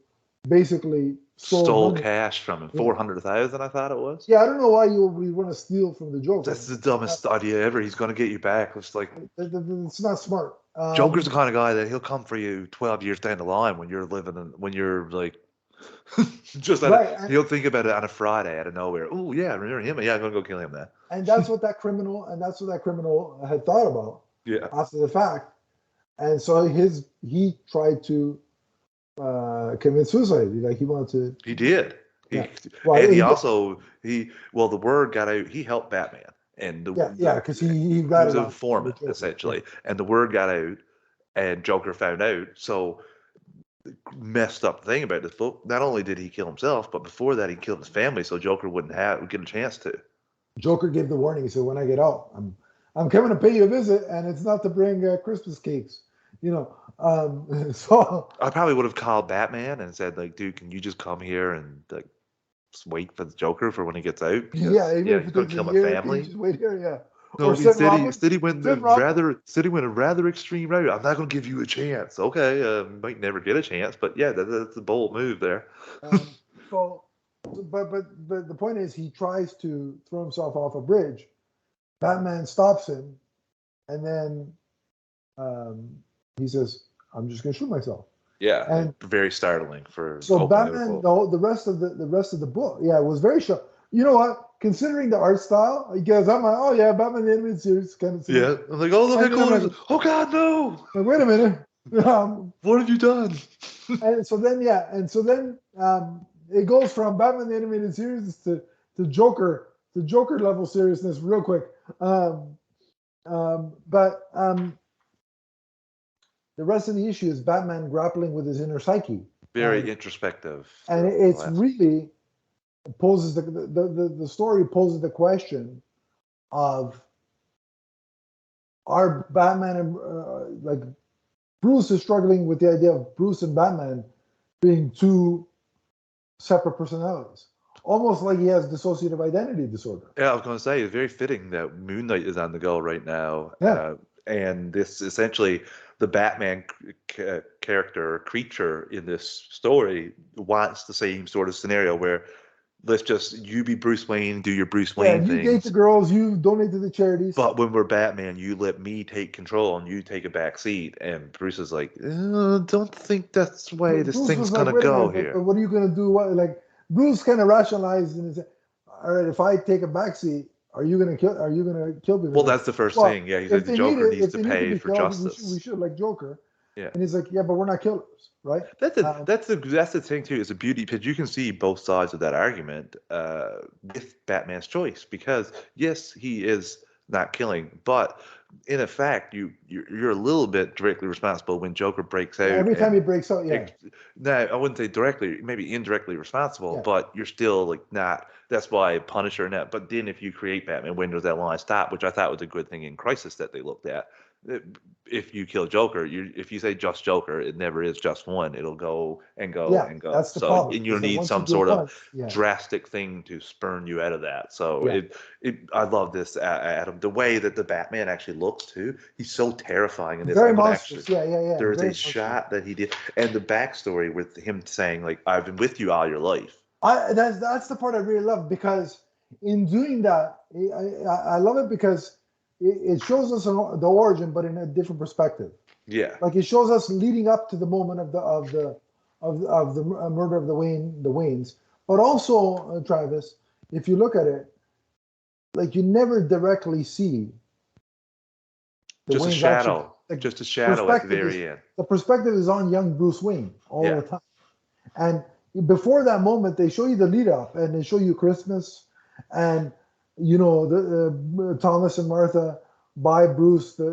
basically stole cash from him. 400,000, I thought it was. Yeah, I don't know why you would want to steal from the Joker. That's the dumbest idea ever. He's going to get you back. It's like, it's not smart. Joker's the kind of guy that he'll come for you 12 years down the line when you're like, he'll think about it on a Friday out of nowhere. Oh yeah, remember him? Yeah, I'm gonna go kill him now. And that's what that criminal had thought about. Yeah. After the fact, and so he tried to commit suicide. He wanted to. He did. Yeah. The word got out. He helped Batman. And because he was a informant essentially, and the word got out, and Joker found out. So, the messed up thing about this book: not only did he kill himself, but before that, he killed his family, so Joker would get a chance to. Joker gave the warning. He said, "When I get out, I'm coming to pay you a visit, and it's not to bring Christmas cakes." So I probably would have called Batman and said, like, "Dude, can you just come here and like just wait for the Joker for when he gets out? Even if he's gonna kill my family. Just wait here, yeah." No, instead he went a rather extreme route. I'm not going to give you a chance. Okay, might never get a chance, but yeah, that's a bold move there. But the point is, he tries to throw himself off a bridge. Batman stops him, and then he says, "I'm just going to shoot myself." Yeah, and very startling for. So Batman, the rest of the book, it was very sharp. You know what? Considering the art style, because I'm like, oh yeah, Batman the Animated Series kind of. Yeah, I'm like, oh look how cool! Oh God, no! Like, wait a minute. What have you done? and so then it goes from Batman the Animated Series to Joker level seriousness real quick. But the rest of the issue is Batman grappling with his inner psyche. Very introspective. And it's really poses the story poses the question of, are Batman and like Bruce is struggling with the idea of Bruce and Batman being two separate personalities, almost like he has dissociative identity disorder. Yeah, I was going to say, it's very fitting that Moon Knight is on the go right now. Yeah. And this essentially, the Batman character or creature in this story wants the same sort of scenario where let's just you be Bruce Wayne, do your Bruce Wayne you things. date the girls, you donate to the charities. But when we're Batman, you let me take control and you take a back seat. And Bruce is like, don't think that's the way this thing's gonna go here. What are you gonna do? Like Bruce kind of rationalized and said, all right, if I take a back seat, are you gonna kill me? Well, that's the first thing. Yeah, he's like, the Joker needs to pay for justice. We should like Joker. Yeah. And he's like, yeah, but we're not killers, right? That's the thing too. It's a beauty because you can see both sides of that argument with Batman's choice. Because yes, he is not killing, but in effect, you're a little bit directly responsible when Joker breaks out. Every time he breaks out, yeah. No, I wouldn't say directly, maybe indirectly responsible, but you're still like not. That's why Punisher and that. But then if you create Batman, when does that line stop? Which I thought was a good thing in Crisis that they looked at. If you kill Joker, if you say just Joker, it never is just one. It'll go and go and go. That's the problem. And you'll need some sort of drastic thing to spurn you out of that. So I love this, Adam. The way that the Batman actually looks too. He's so terrifying in this. Very monstrous. There's a shot that he did, and the backstory with him saying like, "I've been with you all your life." That's the part I really love because in doing that, I love it because it shows us the origin, but in a different perspective. Yeah, like it shows us leading up to the moment of the murder of the Waynes, but also Travis, if you look at it, like you never directly see just a shadow, just a shadow at the very end. The perspective is on young Bruce Wayne all the time, and before that moment, they show you the lead up, and they show you Christmas, and the Thomas and Martha buy Bruce the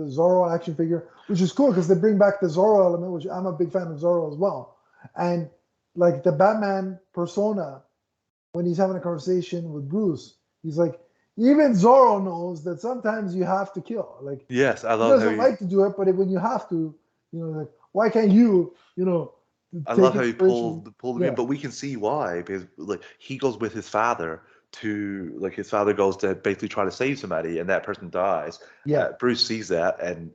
Zorro action figure, which is cool because they bring back the Zorro element, which I'm a big fan of Zorro as well. And like the Batman persona, when he's having a conversation with Bruce, he's like, even Zorro knows that sometimes you have to kill. Like, yes, I love. He doesn't like to do it, but when you have to, like, why can't you, I love how he pulled him in, but we can see why, because like he goes with his father to, like, his father goes to basically try to save somebody and that person dies. Bruce sees that and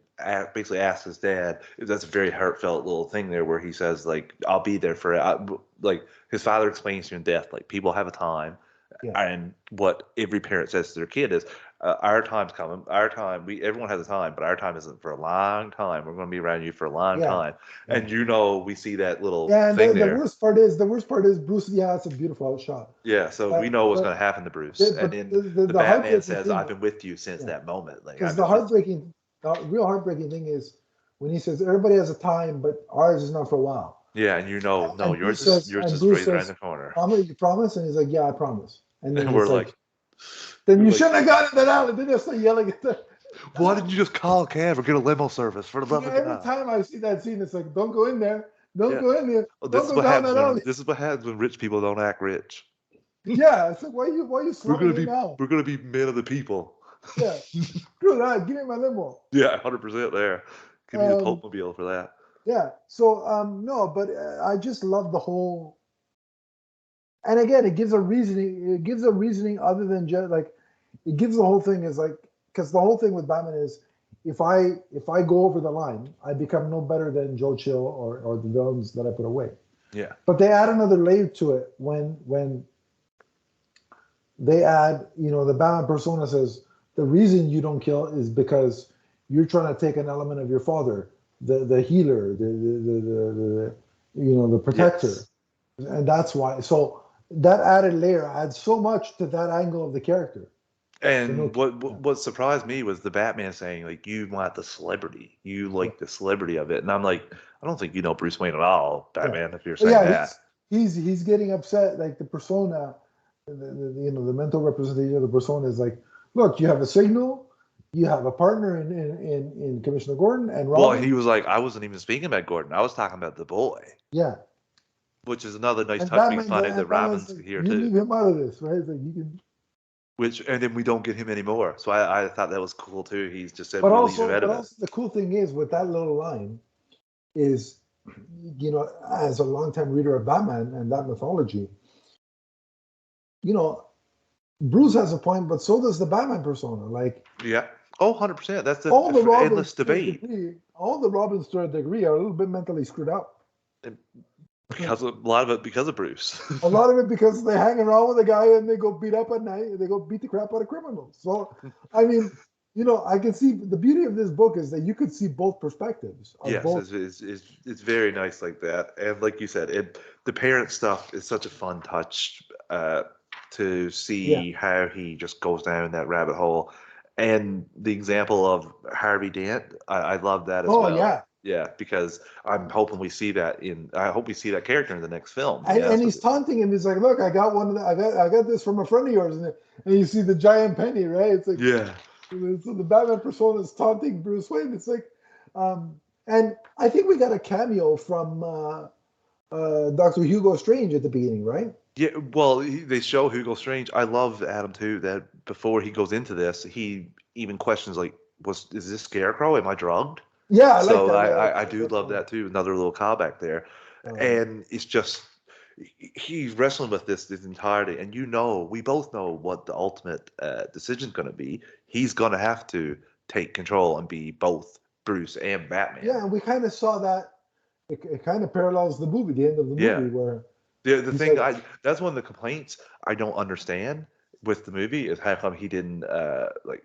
basically asks his dad. That's a very heartfelt little thing there where he says like, I'll be there for it. Like his father explains to him in death, like people have a time. And what every parent says to their kid is, our time's coming. Our time, everyone has a time, but our time isn't for a long time. We're going to be around you for a long time. And we see that little thing there. The worst part is Bruce. Yeah, it's a beautiful shot. Yeah, so we know what's going to happen to Bruce. And then the Batman says, "I've been with you since that moment." Because the real heartbreaking thing is when he says, "Everybody has a time, but ours is not for a while." Yeah, and yours is right around the corner. You promise? And he's like, "Yeah, I promise." And then we're like, then you shouldn't have gotten that out. And then they'll start yelling at them. Why didn't you just call a cab or get a limo service for the love of God? Every time I see that scene, it's like, don't go in there. Don't go in there. Well, this is what happens when rich people don't act rich. Yeah, it's like, why you slumming me now? We're going to be men of the people. Yeah. Screw that. Give me my limo. Yeah, 100% there. Give me the Pope-mobile for that. Yeah. So, no, but I just love the whole... And again, it gives a reasoning other than just like, it gives the whole thing is like, because the whole thing with Batman is, if I go over the line, I become no better than Joe Chill or the villains that I put away. Yeah. But they add another layer to it when they add, the Batman persona says, the reason you don't kill is because you're trying to take an element of your father, the healer, the protector. Yes. And that's why. So that added layer adds so much to that angle of the character. And what surprised me was the Batman saying, like, you want the celebrity. You like the celebrity of it. And I'm like, I don't think you know Bruce Wayne at all, Batman, if you're saying that. He's getting upset. Like the persona, the mental representation of the persona is like, look, you have a signal. You have a partner in Commissioner Gordon and Robin. Well, he was like, I wasn't even speaking about Gordon. I was talking about the boy. Yeah. Which is another nice touch we find that Robin's here too. You leave him out of this, right? Like you can. And then we don't get him anymore. So I thought that was cool too. He's just said, but also the cool thing is with that little line is, as a longtime reader of Batman and that mythology, Bruce has a point, but so does the Batman persona. Like, Oh, 100%. That's the All the endless Robins to a debate. degree, all the Robins to a degree are a little bit mentally screwed up. Because a lot of it because of Bruce. A lot of it because they hang around with a guy and they go beat up at night and they go beat the crap out of criminals. So, I mean, I can see the beauty of this book is that you could see both perspectives. Of Yes, both. it's very nice like that. And like you said, the parent stuff is such a fun touch to see how he just goes down that rabbit hole. And the example of Harvey Dent, I love that as well. Oh, yeah. Yeah, because I'm hoping we see that I hope we see that character in the next film. And he's taunting him. He's like, "Look, I got one of the, I got this from a friend of yours," and you see the giant penny, right? It's like, yeah. So the Batman persona is taunting Bruce Wayne. It's like, and I think we got a cameo from Dr. Hugo Strange at the beginning, right? Yeah, well, they show Hugo Strange. I love Adam too. That before he goes into this, he even questions like, is this Scarecrow? Am I drugged? Yeah, I so like that. I do love that too. Another little callback there, and it's just he's wrestling with this entirety, and we both know what the ultimate decision's going to be. He's going to have to take control and be both Bruce and Batman. Yeah, and we kind of saw that. It kind of parallels the movie, the end of the movie, where the thing that's one of the complaints I don't understand with the movie is how come he didn't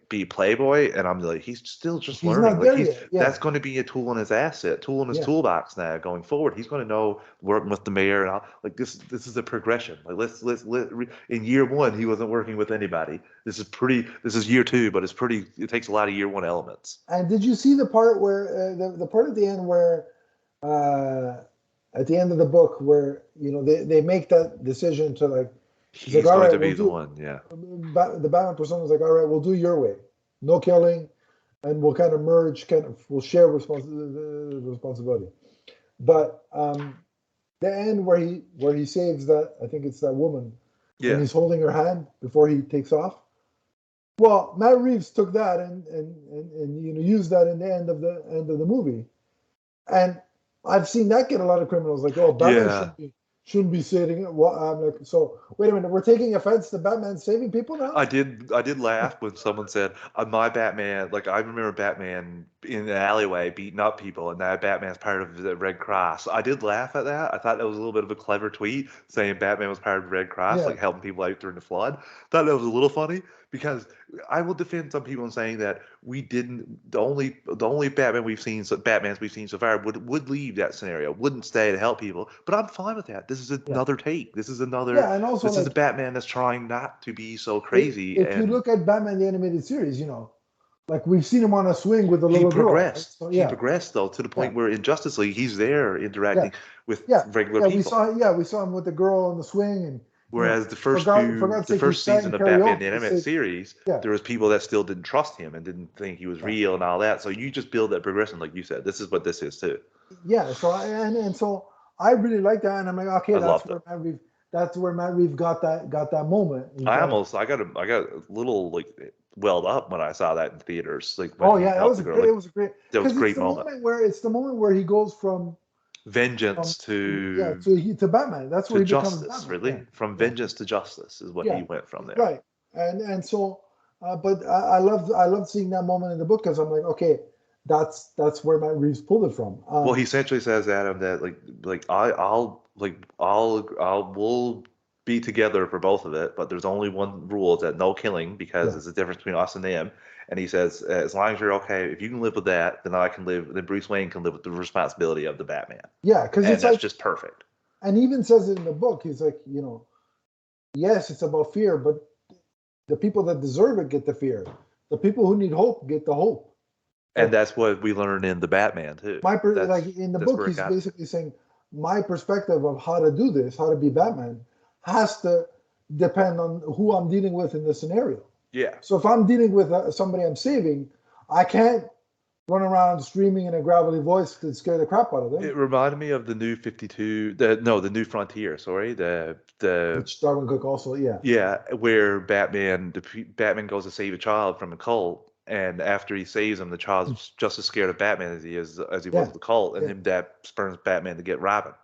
be Playboy, and I'm like, he's still just learning. Not there yet. Yeah. That's going to be a tool in his tool in his toolbox now going forward. He's going to know working with the mayor and all. Like this is a progression. Like let's in year one he wasn't working with anybody. This is year two, but it takes a lot of year one elements. And did you see the part where the part at the end where at the end of the book where they make that decision to like. He's like, going to be the one, yeah. The Batman persona is like, all right, we'll do your way. No killing, and we'll kind of merge, we'll share responsibility. But the end where he saves that, I think it's that woman, and he's holding her hand before he takes off. Well, Matt Reeves took that and used that in the end of the movie. And I've seen that get a lot of criminals like, oh, Batman shouldn't be saving it. Well, I'm like, so wait a minute, we're taking offense to Batman saving people now? I did laugh when someone said, my Batman, like I remember Batman in an alleyway beating up people, and now Batman's part of the Red Cross. I did laugh at that. I thought that was a little bit of a clever tweet saying Batman was part of the Red Cross, like helping people out during the flood. Thought that was a little funny, because I will defend some people in saying that we didn't. The only Batmans we've seen so far would leave that scenario, wouldn't stay to help people. But I'm fine with that. This is another take. This is another. Yeah, and also this is a Batman that's trying not to be so crazy. If you look at Batman the animated series, like we've seen him on a swing with a little girl. Right? So, he progressed though to the point where in Justice League he's there interacting with regular people. We saw him with the girl on the swing and. Whereas the first season of Batman the Animated Series, there was people that still didn't trust him and didn't think he was real and all that. So you just build that progression, like you said. This is what this is too. Yeah. So so I really like that, and I'm like, okay, that's where Matt Reeves got that moment. I got a little like welled up when I saw that in theaters. Like it was a great moment. It's the moment where he goes from vengeance to Batman. That's where he justice, becomes Batman. Really. From vengeance to justice is what he went from there. Right. And so but I love seeing that moment in the book, because I'm like, okay, that's where Matt Reeves pulled it from. Well, he essentially says, Adam, that we'll be together for both of it, but there's only one rule, is that no killing, because there's a difference between us and them. And he says, as long as you're okay, if you can live with that, then Bruce Wayne can live with the responsibility of the Batman. Yeah, because that's just perfect. And he even says it in the book. He's like, yes, it's about fear, but the people that deserve it get the fear. The people who need hope get the hope. And that's what we learn in the Batman too. In the book, he's basically saying, my perspective of how to do this, how to be Batman, has to depend on who I'm dealing with in the scenario. Yeah. So if I'm dealing with somebody I'm saving, I can't run around screaming in a gravelly voice to scare the crap out of them. It reminded me of the New 52, the New Frontier. Sorry, which Darwin Cook also, where Batman goes to save a child from a cult, and after he saves him, the child's just as scared of Batman as he was of the cult, and that spurs Batman to get Robin,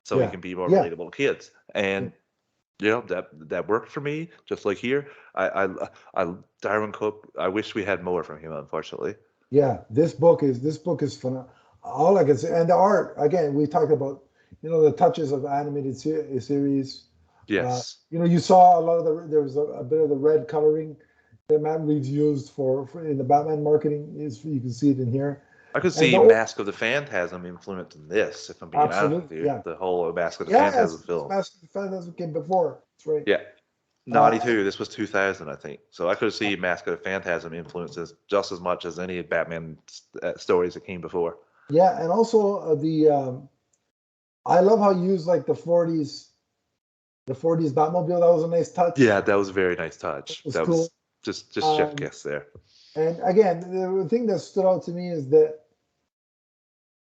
so he can be more relatable to kids. And that worked for me. Just like here, I Darwin Cook. I wish we had more from him. Unfortunately. Yeah, this book is phenomenal. All I can say, and the art again, we talked about, the touches of animated series. Yes. You saw a lot of there was a bit of the red coloring that Matt Reeves used for in the Batman marketing. You can see it in here. I could And see Mask of the Phantasm influence in this, if I'm being honest with you. Yeah. The whole Mask of the Phantasm film. Mask of the Phantasm came before. That's right. Yeah. 92. This was 2000, I think. So I could see Mask of the Phantasm influences just as much as any Batman stories that came before. Yeah, and also I love how you use like the 40s Batmobile. That was a nice touch. Yeah, that was a very nice touch. That was cool. Just chef kiss there. And again, the thing that stood out to me is that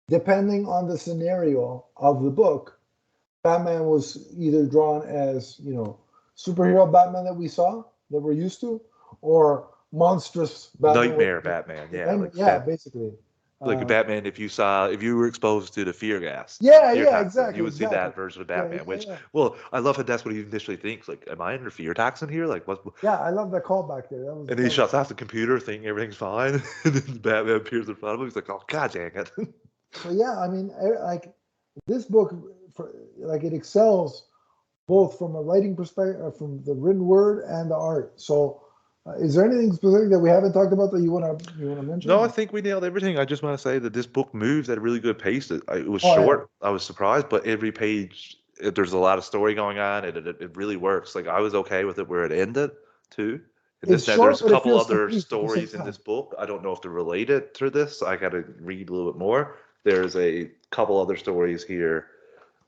depending on the scenario of the book, Batman was either drawn as, superhero Batman that we're used to, or monstrous Batman. Nightmare Batman, basically. Like Batman, if you were exposed to the fear gas, exactly. You would see that version of Batman. Well, I love how that's what he initially thinks. Like, am I under fear toxin here? Like, what? Yeah, I love that callback there. And then he shuts off the computer thing. Everything's fine. And then Batman appears in front of him. He's like, "Oh, God dang it!" So yeah, I mean, like this book, it excels both from a writing perspective, from the written word and the art. So. Is there anything specific that we haven't talked about that you want to mention? No, I think we nailed everything. I just want to say that this book moves at a really good pace. It was short. Yeah. I was surprised, but every page, there's a lot of story going on, and it really works. Like, I was okay with it where it ended, too. There's a couple other stories in this book. I don't know if they're related to this. I got to read a little bit more. There's a couple other stories here.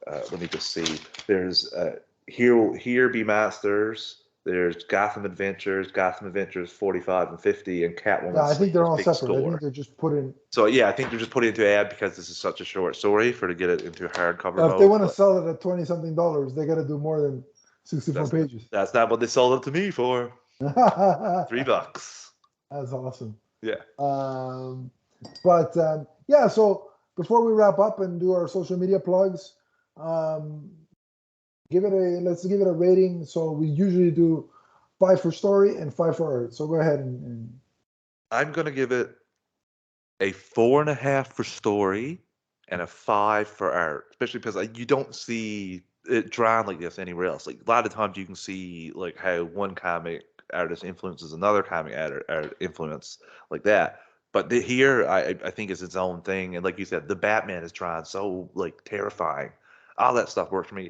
Let me just see. There's Here Be Masters. There's Gotham Adventures 45 and 50, and Catwoman. Yeah, I think they're all separate. I think they're just put in. So yeah, I think they're just put into ad because this is such a short story to get it into hardcover mode. If they want to sell it at $20-something, they got to do more than 64 pages. That's not what they sold it to me for. $3. That's awesome. Yeah. Yeah. So before we wrap up and do our social media plugs, let's give it a rating. So we usually do 5 for story and 5 for art. So go ahead and I'm gonna give it a 4.5 for story and a 5 for art, especially because you don't see it drawn like this anywhere else. Like, a lot of times you can see like how one comic artist influences another comic art influence like that. But here, I think is its own thing. And like you said, the Batman is drawn so like terrifying. All that stuff works for me.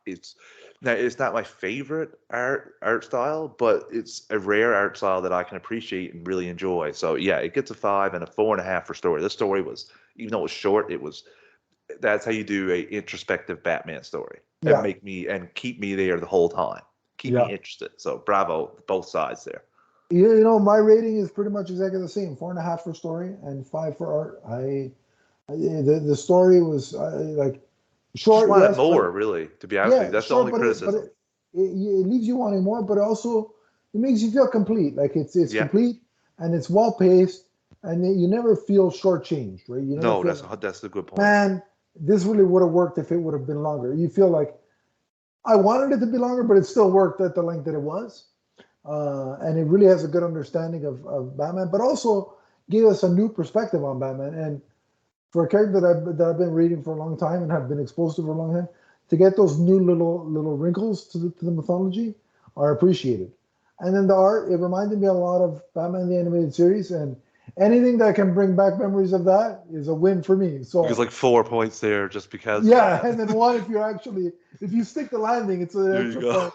It's not my favorite art style, but it's a rare art style that I can appreciate and really enjoy. So yeah, it gets a 5 and a 4.5 for story. This story was, even though it was short, that's how you do a introspective Batman story and keep me there the whole time. Keep me interested. So bravo, both sides there. My rating is pretty much exactly the same: 4.5 for story and 5 for art. The story was short. Just wanted more, really, to be honest with you. That's the only criticism. It leaves you wanting more, but also it makes you feel complete. Like it's complete and it's well paced, and you never feel shortchanged, right? That's the good point. Man, this really would have worked if it would have been longer. You feel like I wanted it to be longer, but it still worked at the length that it was. And it really has a good understanding of Batman, but also gave us a new perspective on Batman. And for a character that I've been reading for a long time and have been exposed to for a long time, to get those new little wrinkles to the mythology are appreciated. And then the art, it reminded me a lot of Batman the Animated Series, and anything that can bring back memories of that is a win for me. So there's like 4 points there just because. Yeah, and then 1 if you stick the landing, it's an extra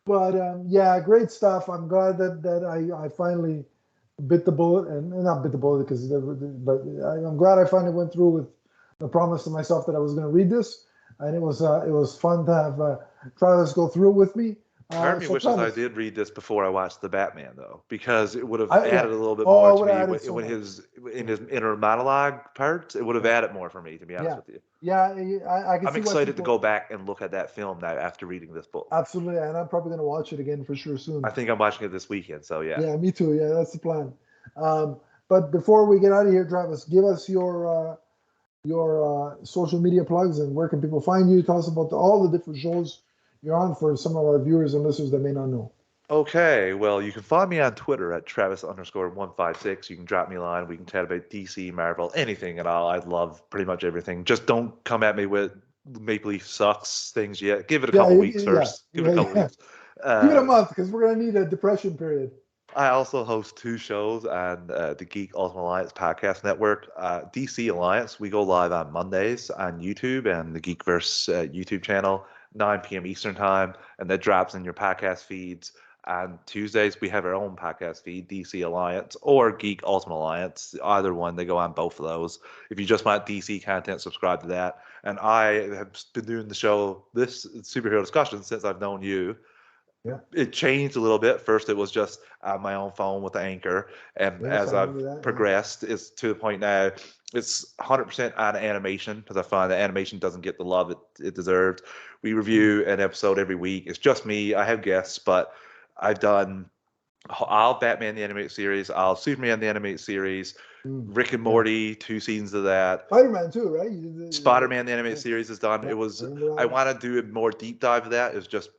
point. Yeah, great stuff. I'm glad that I finally bit the bullet, and not bit the bullet but I'm glad I finally went through with the promise to myself that I was going to read this, and it was fun to have Travis go through it with me. Part of me wishes I did read this before I watched the Batman, though, because it would have added a little bit more to me in his inner monologue parts. It would have added more for me, to be honest with you. Yeah, I'm excited to go back and look at that film now after reading this book. Absolutely, and I'm probably going to watch it again for sure soon. I think I'm watching it this weekend, so yeah. Yeah, me too. Yeah, that's the plan. But before we get out of here, Travis, give us your social media plugs and where can people find you. Tell us about all the different shows you're on for some of our viewers and listeners that may not know. Okay, well, you can find me on Twitter at Travis_156. You can drop me a line. We can chat about DC, Marvel, anything at all. I love pretty much everything. Just don't come at me with Maple Leaf sucks things yet. Give it a couple weeks first. Give it a couple weeks. Give it a month because we're gonna need a depression period. I also host 2 shows on the Geek Ultimate Alliance podcast network. DC Alliance, we go live on Mondays on YouTube and the Geekverse YouTube channel, 9 p.m. Eastern Time, and that drops in your podcast feeds. On Tuesdays, we have our own podcast feed, DC Alliance or Geek Ultimate Alliance. Either one, they go on both of those. If you just want DC content, subscribe to that. And I have been doing the show, this superhero discussion, since I've known you. Yeah. It changed a little bit. First, it was just on my own phone with the anchor. And as I've progressed, it's to the point now, it's 100% on animation because I find that animation doesn't get the love it deserves. We review an episode every week. It's just me. I have guests, but I've done all Batman the Animated Series, all Superman the Animated Series, Rick and Morty, 2 seasons of that. Spider-Man too, right? Spider-Man the Animated Series is done. It was, I want to do a more deep dive of that. It was just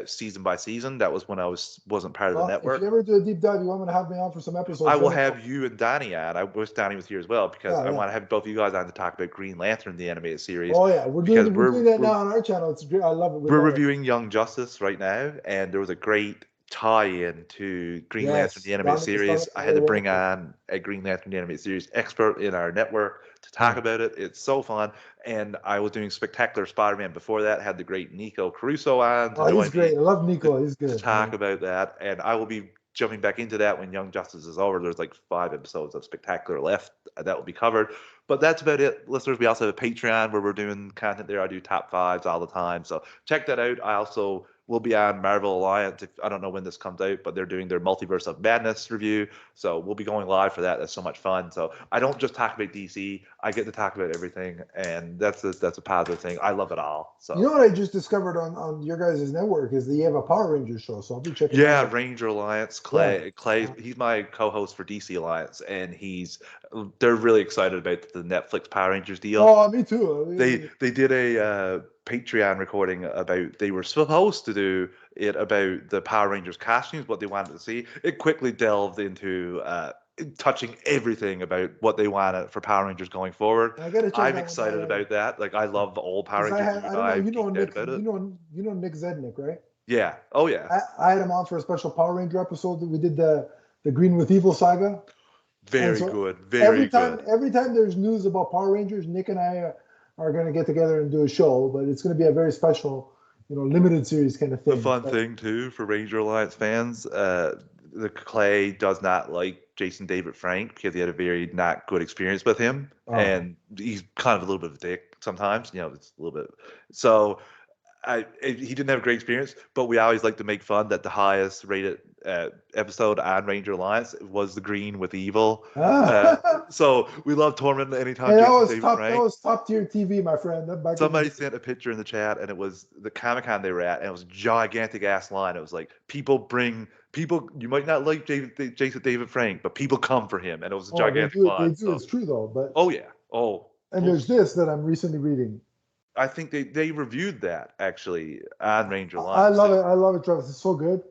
season by season. That was when I wasn't part of the network. If you ever do a deep dive, you want me to have me on for some episodes? I will have you and Donnie on. I wish Donnie was here as well because I want to have both of you guys on to talk about Green Lantern, the animated series. Oh yeah, we're doing that now on our channel. It's great. I love it. We're reviewing Young Justice right now, and there was a great tie-in to Green Lantern, the animated series. I had to bring on a Green Lantern, the animated series expert in our network to talk about it. It's so fun. And I was doing Spectacular Spider-Man before that. Had the great Nico Caruso on. Oh, he's great. I love Nico. He's good. To talk about that. And I will be jumping back into that when Young Justice is over. There's like 5 episodes of Spectacular left. That will be covered. But that's about it, listeners. We also have a Patreon where we're doing content there. I do top 5s all the time. So check that out. I also will be on Marvel Alliance. I don't know when this comes out, but they're doing their Multiverse of Madness review. So we'll be going live for that. That's so much fun. So I don't just talk about DC. I get to talk about everything, and that's a positive thing. I love it all. So you know what I just discovered on your guys' network is that you have a Power Rangers show. So I'll be checking. Yeah, Ranger Alliance. Clay, he's my co-host for DC Alliance, and they're really excited about the Netflix Power Rangers deal. Oh, me too. They did a Patreon recording about, they were supposed to do it about the Power Rangers costumes, what they wanted to see. It quickly delved into touching everything about what they wanted for Power Rangers going forward. I'm excited about that. Like, I love the old Power Rangers. You know Nick Zednick, right? Yeah. Oh yeah. I had him on for a special Power Ranger episode that we did, the Green with Evil saga. Very good. Very good. Every time there's news about Power Rangers, Nick and I are going to get together and do a show, but it's going to be a very special, limited series kind of thing. The fun thing too for Ranger Alliance fans, the Clay does not like Jason David Frank because he had a very not good experience with him, and he's kind of a little bit of a dick sometimes. It's a little bit. So he didn't have a great experience, but we always like to make fun that the highest rated episode on Ranger Alliance was the Green with Evil. So we love tormenting anytime. Hey, that was top tier TV, my friend. Somebody sent a picture in the chat, and it was the Comic-Con they were at, and it was a gigantic ass line. It was like, people, you might not like Jason David Frank, but people come for him, and it was a gigantic line. They do. It's true though. But and there's this that I'm recently reading. I think they reviewed that actually on Ranger Alliance. I love it, Travis. It's so good.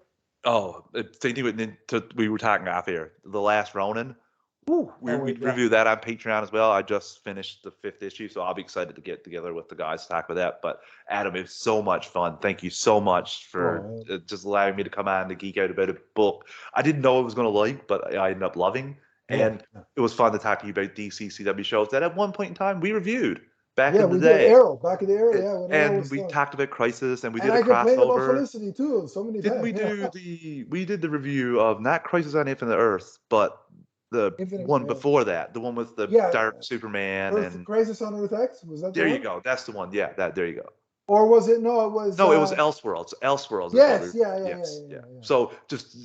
Oh, same thing with we were talking off here. The Last Ronin. We reviewed that on Patreon as well. I just finished the 5th issue, so I'll be excited to get together with the guys to talk about that. But Adam, it was so much fun. Thank you so much for just allowing me to come on to geek out about a book I didn't know I was going to like, but I ended up loving. And it was fun to talk to you about DC CW shows that at one point in time we reviewed. Back in the day. Back in the era, and we talked about Crisis, and we did a crossover. About Felicity too, so many times. We did the review of not Crisis on Infinite Earth, but the one before that, the one with the Dark Superman and Crisis on Earth X. Was that? There you go. That's the one. Yeah, there you go. Or was it? No, it was. No, it was Elseworlds. Elseworlds. Yes, yeah. So just.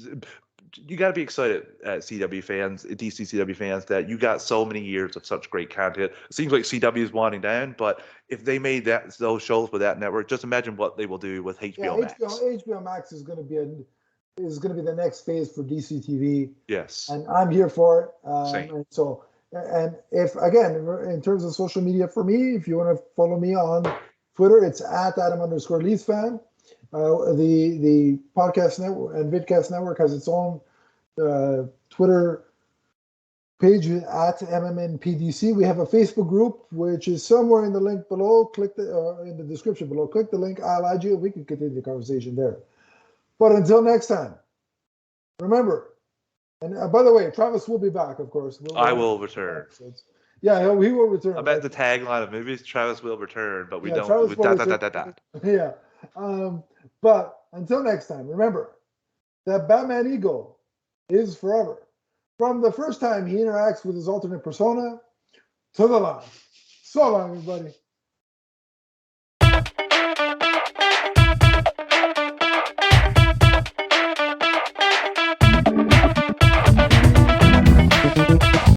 You got to be excited, CW fans, DC CW fans, that you got so many years of such great content. It seems like CW is winding down, but if they made those shows with that network, just imagine what they will do with HBO Max. HBO Max is going to be the next phase for DC TV. Yes, and I'm here for it. Same. And if again, in terms of social media for me, if you want to follow me on Twitter, it's at Adam_LeafsFan. The podcast network and vidcast network has its own Twitter page at MMNPDC. We have a Facebook group, which is somewhere in the link below. Click in the description below. Click the link. I'll add you. We can continue the conversation there. But until next time, remember. And by the way, Travis will be back, of course. I will return. Yeah, he will return. I bet the tagline of movies, Travis will return, but we don't. Travis will return. Yeah. But until next time, remember that Batman ego is forever. From the first time he interacts with his alternate persona to the last. So long, everybody.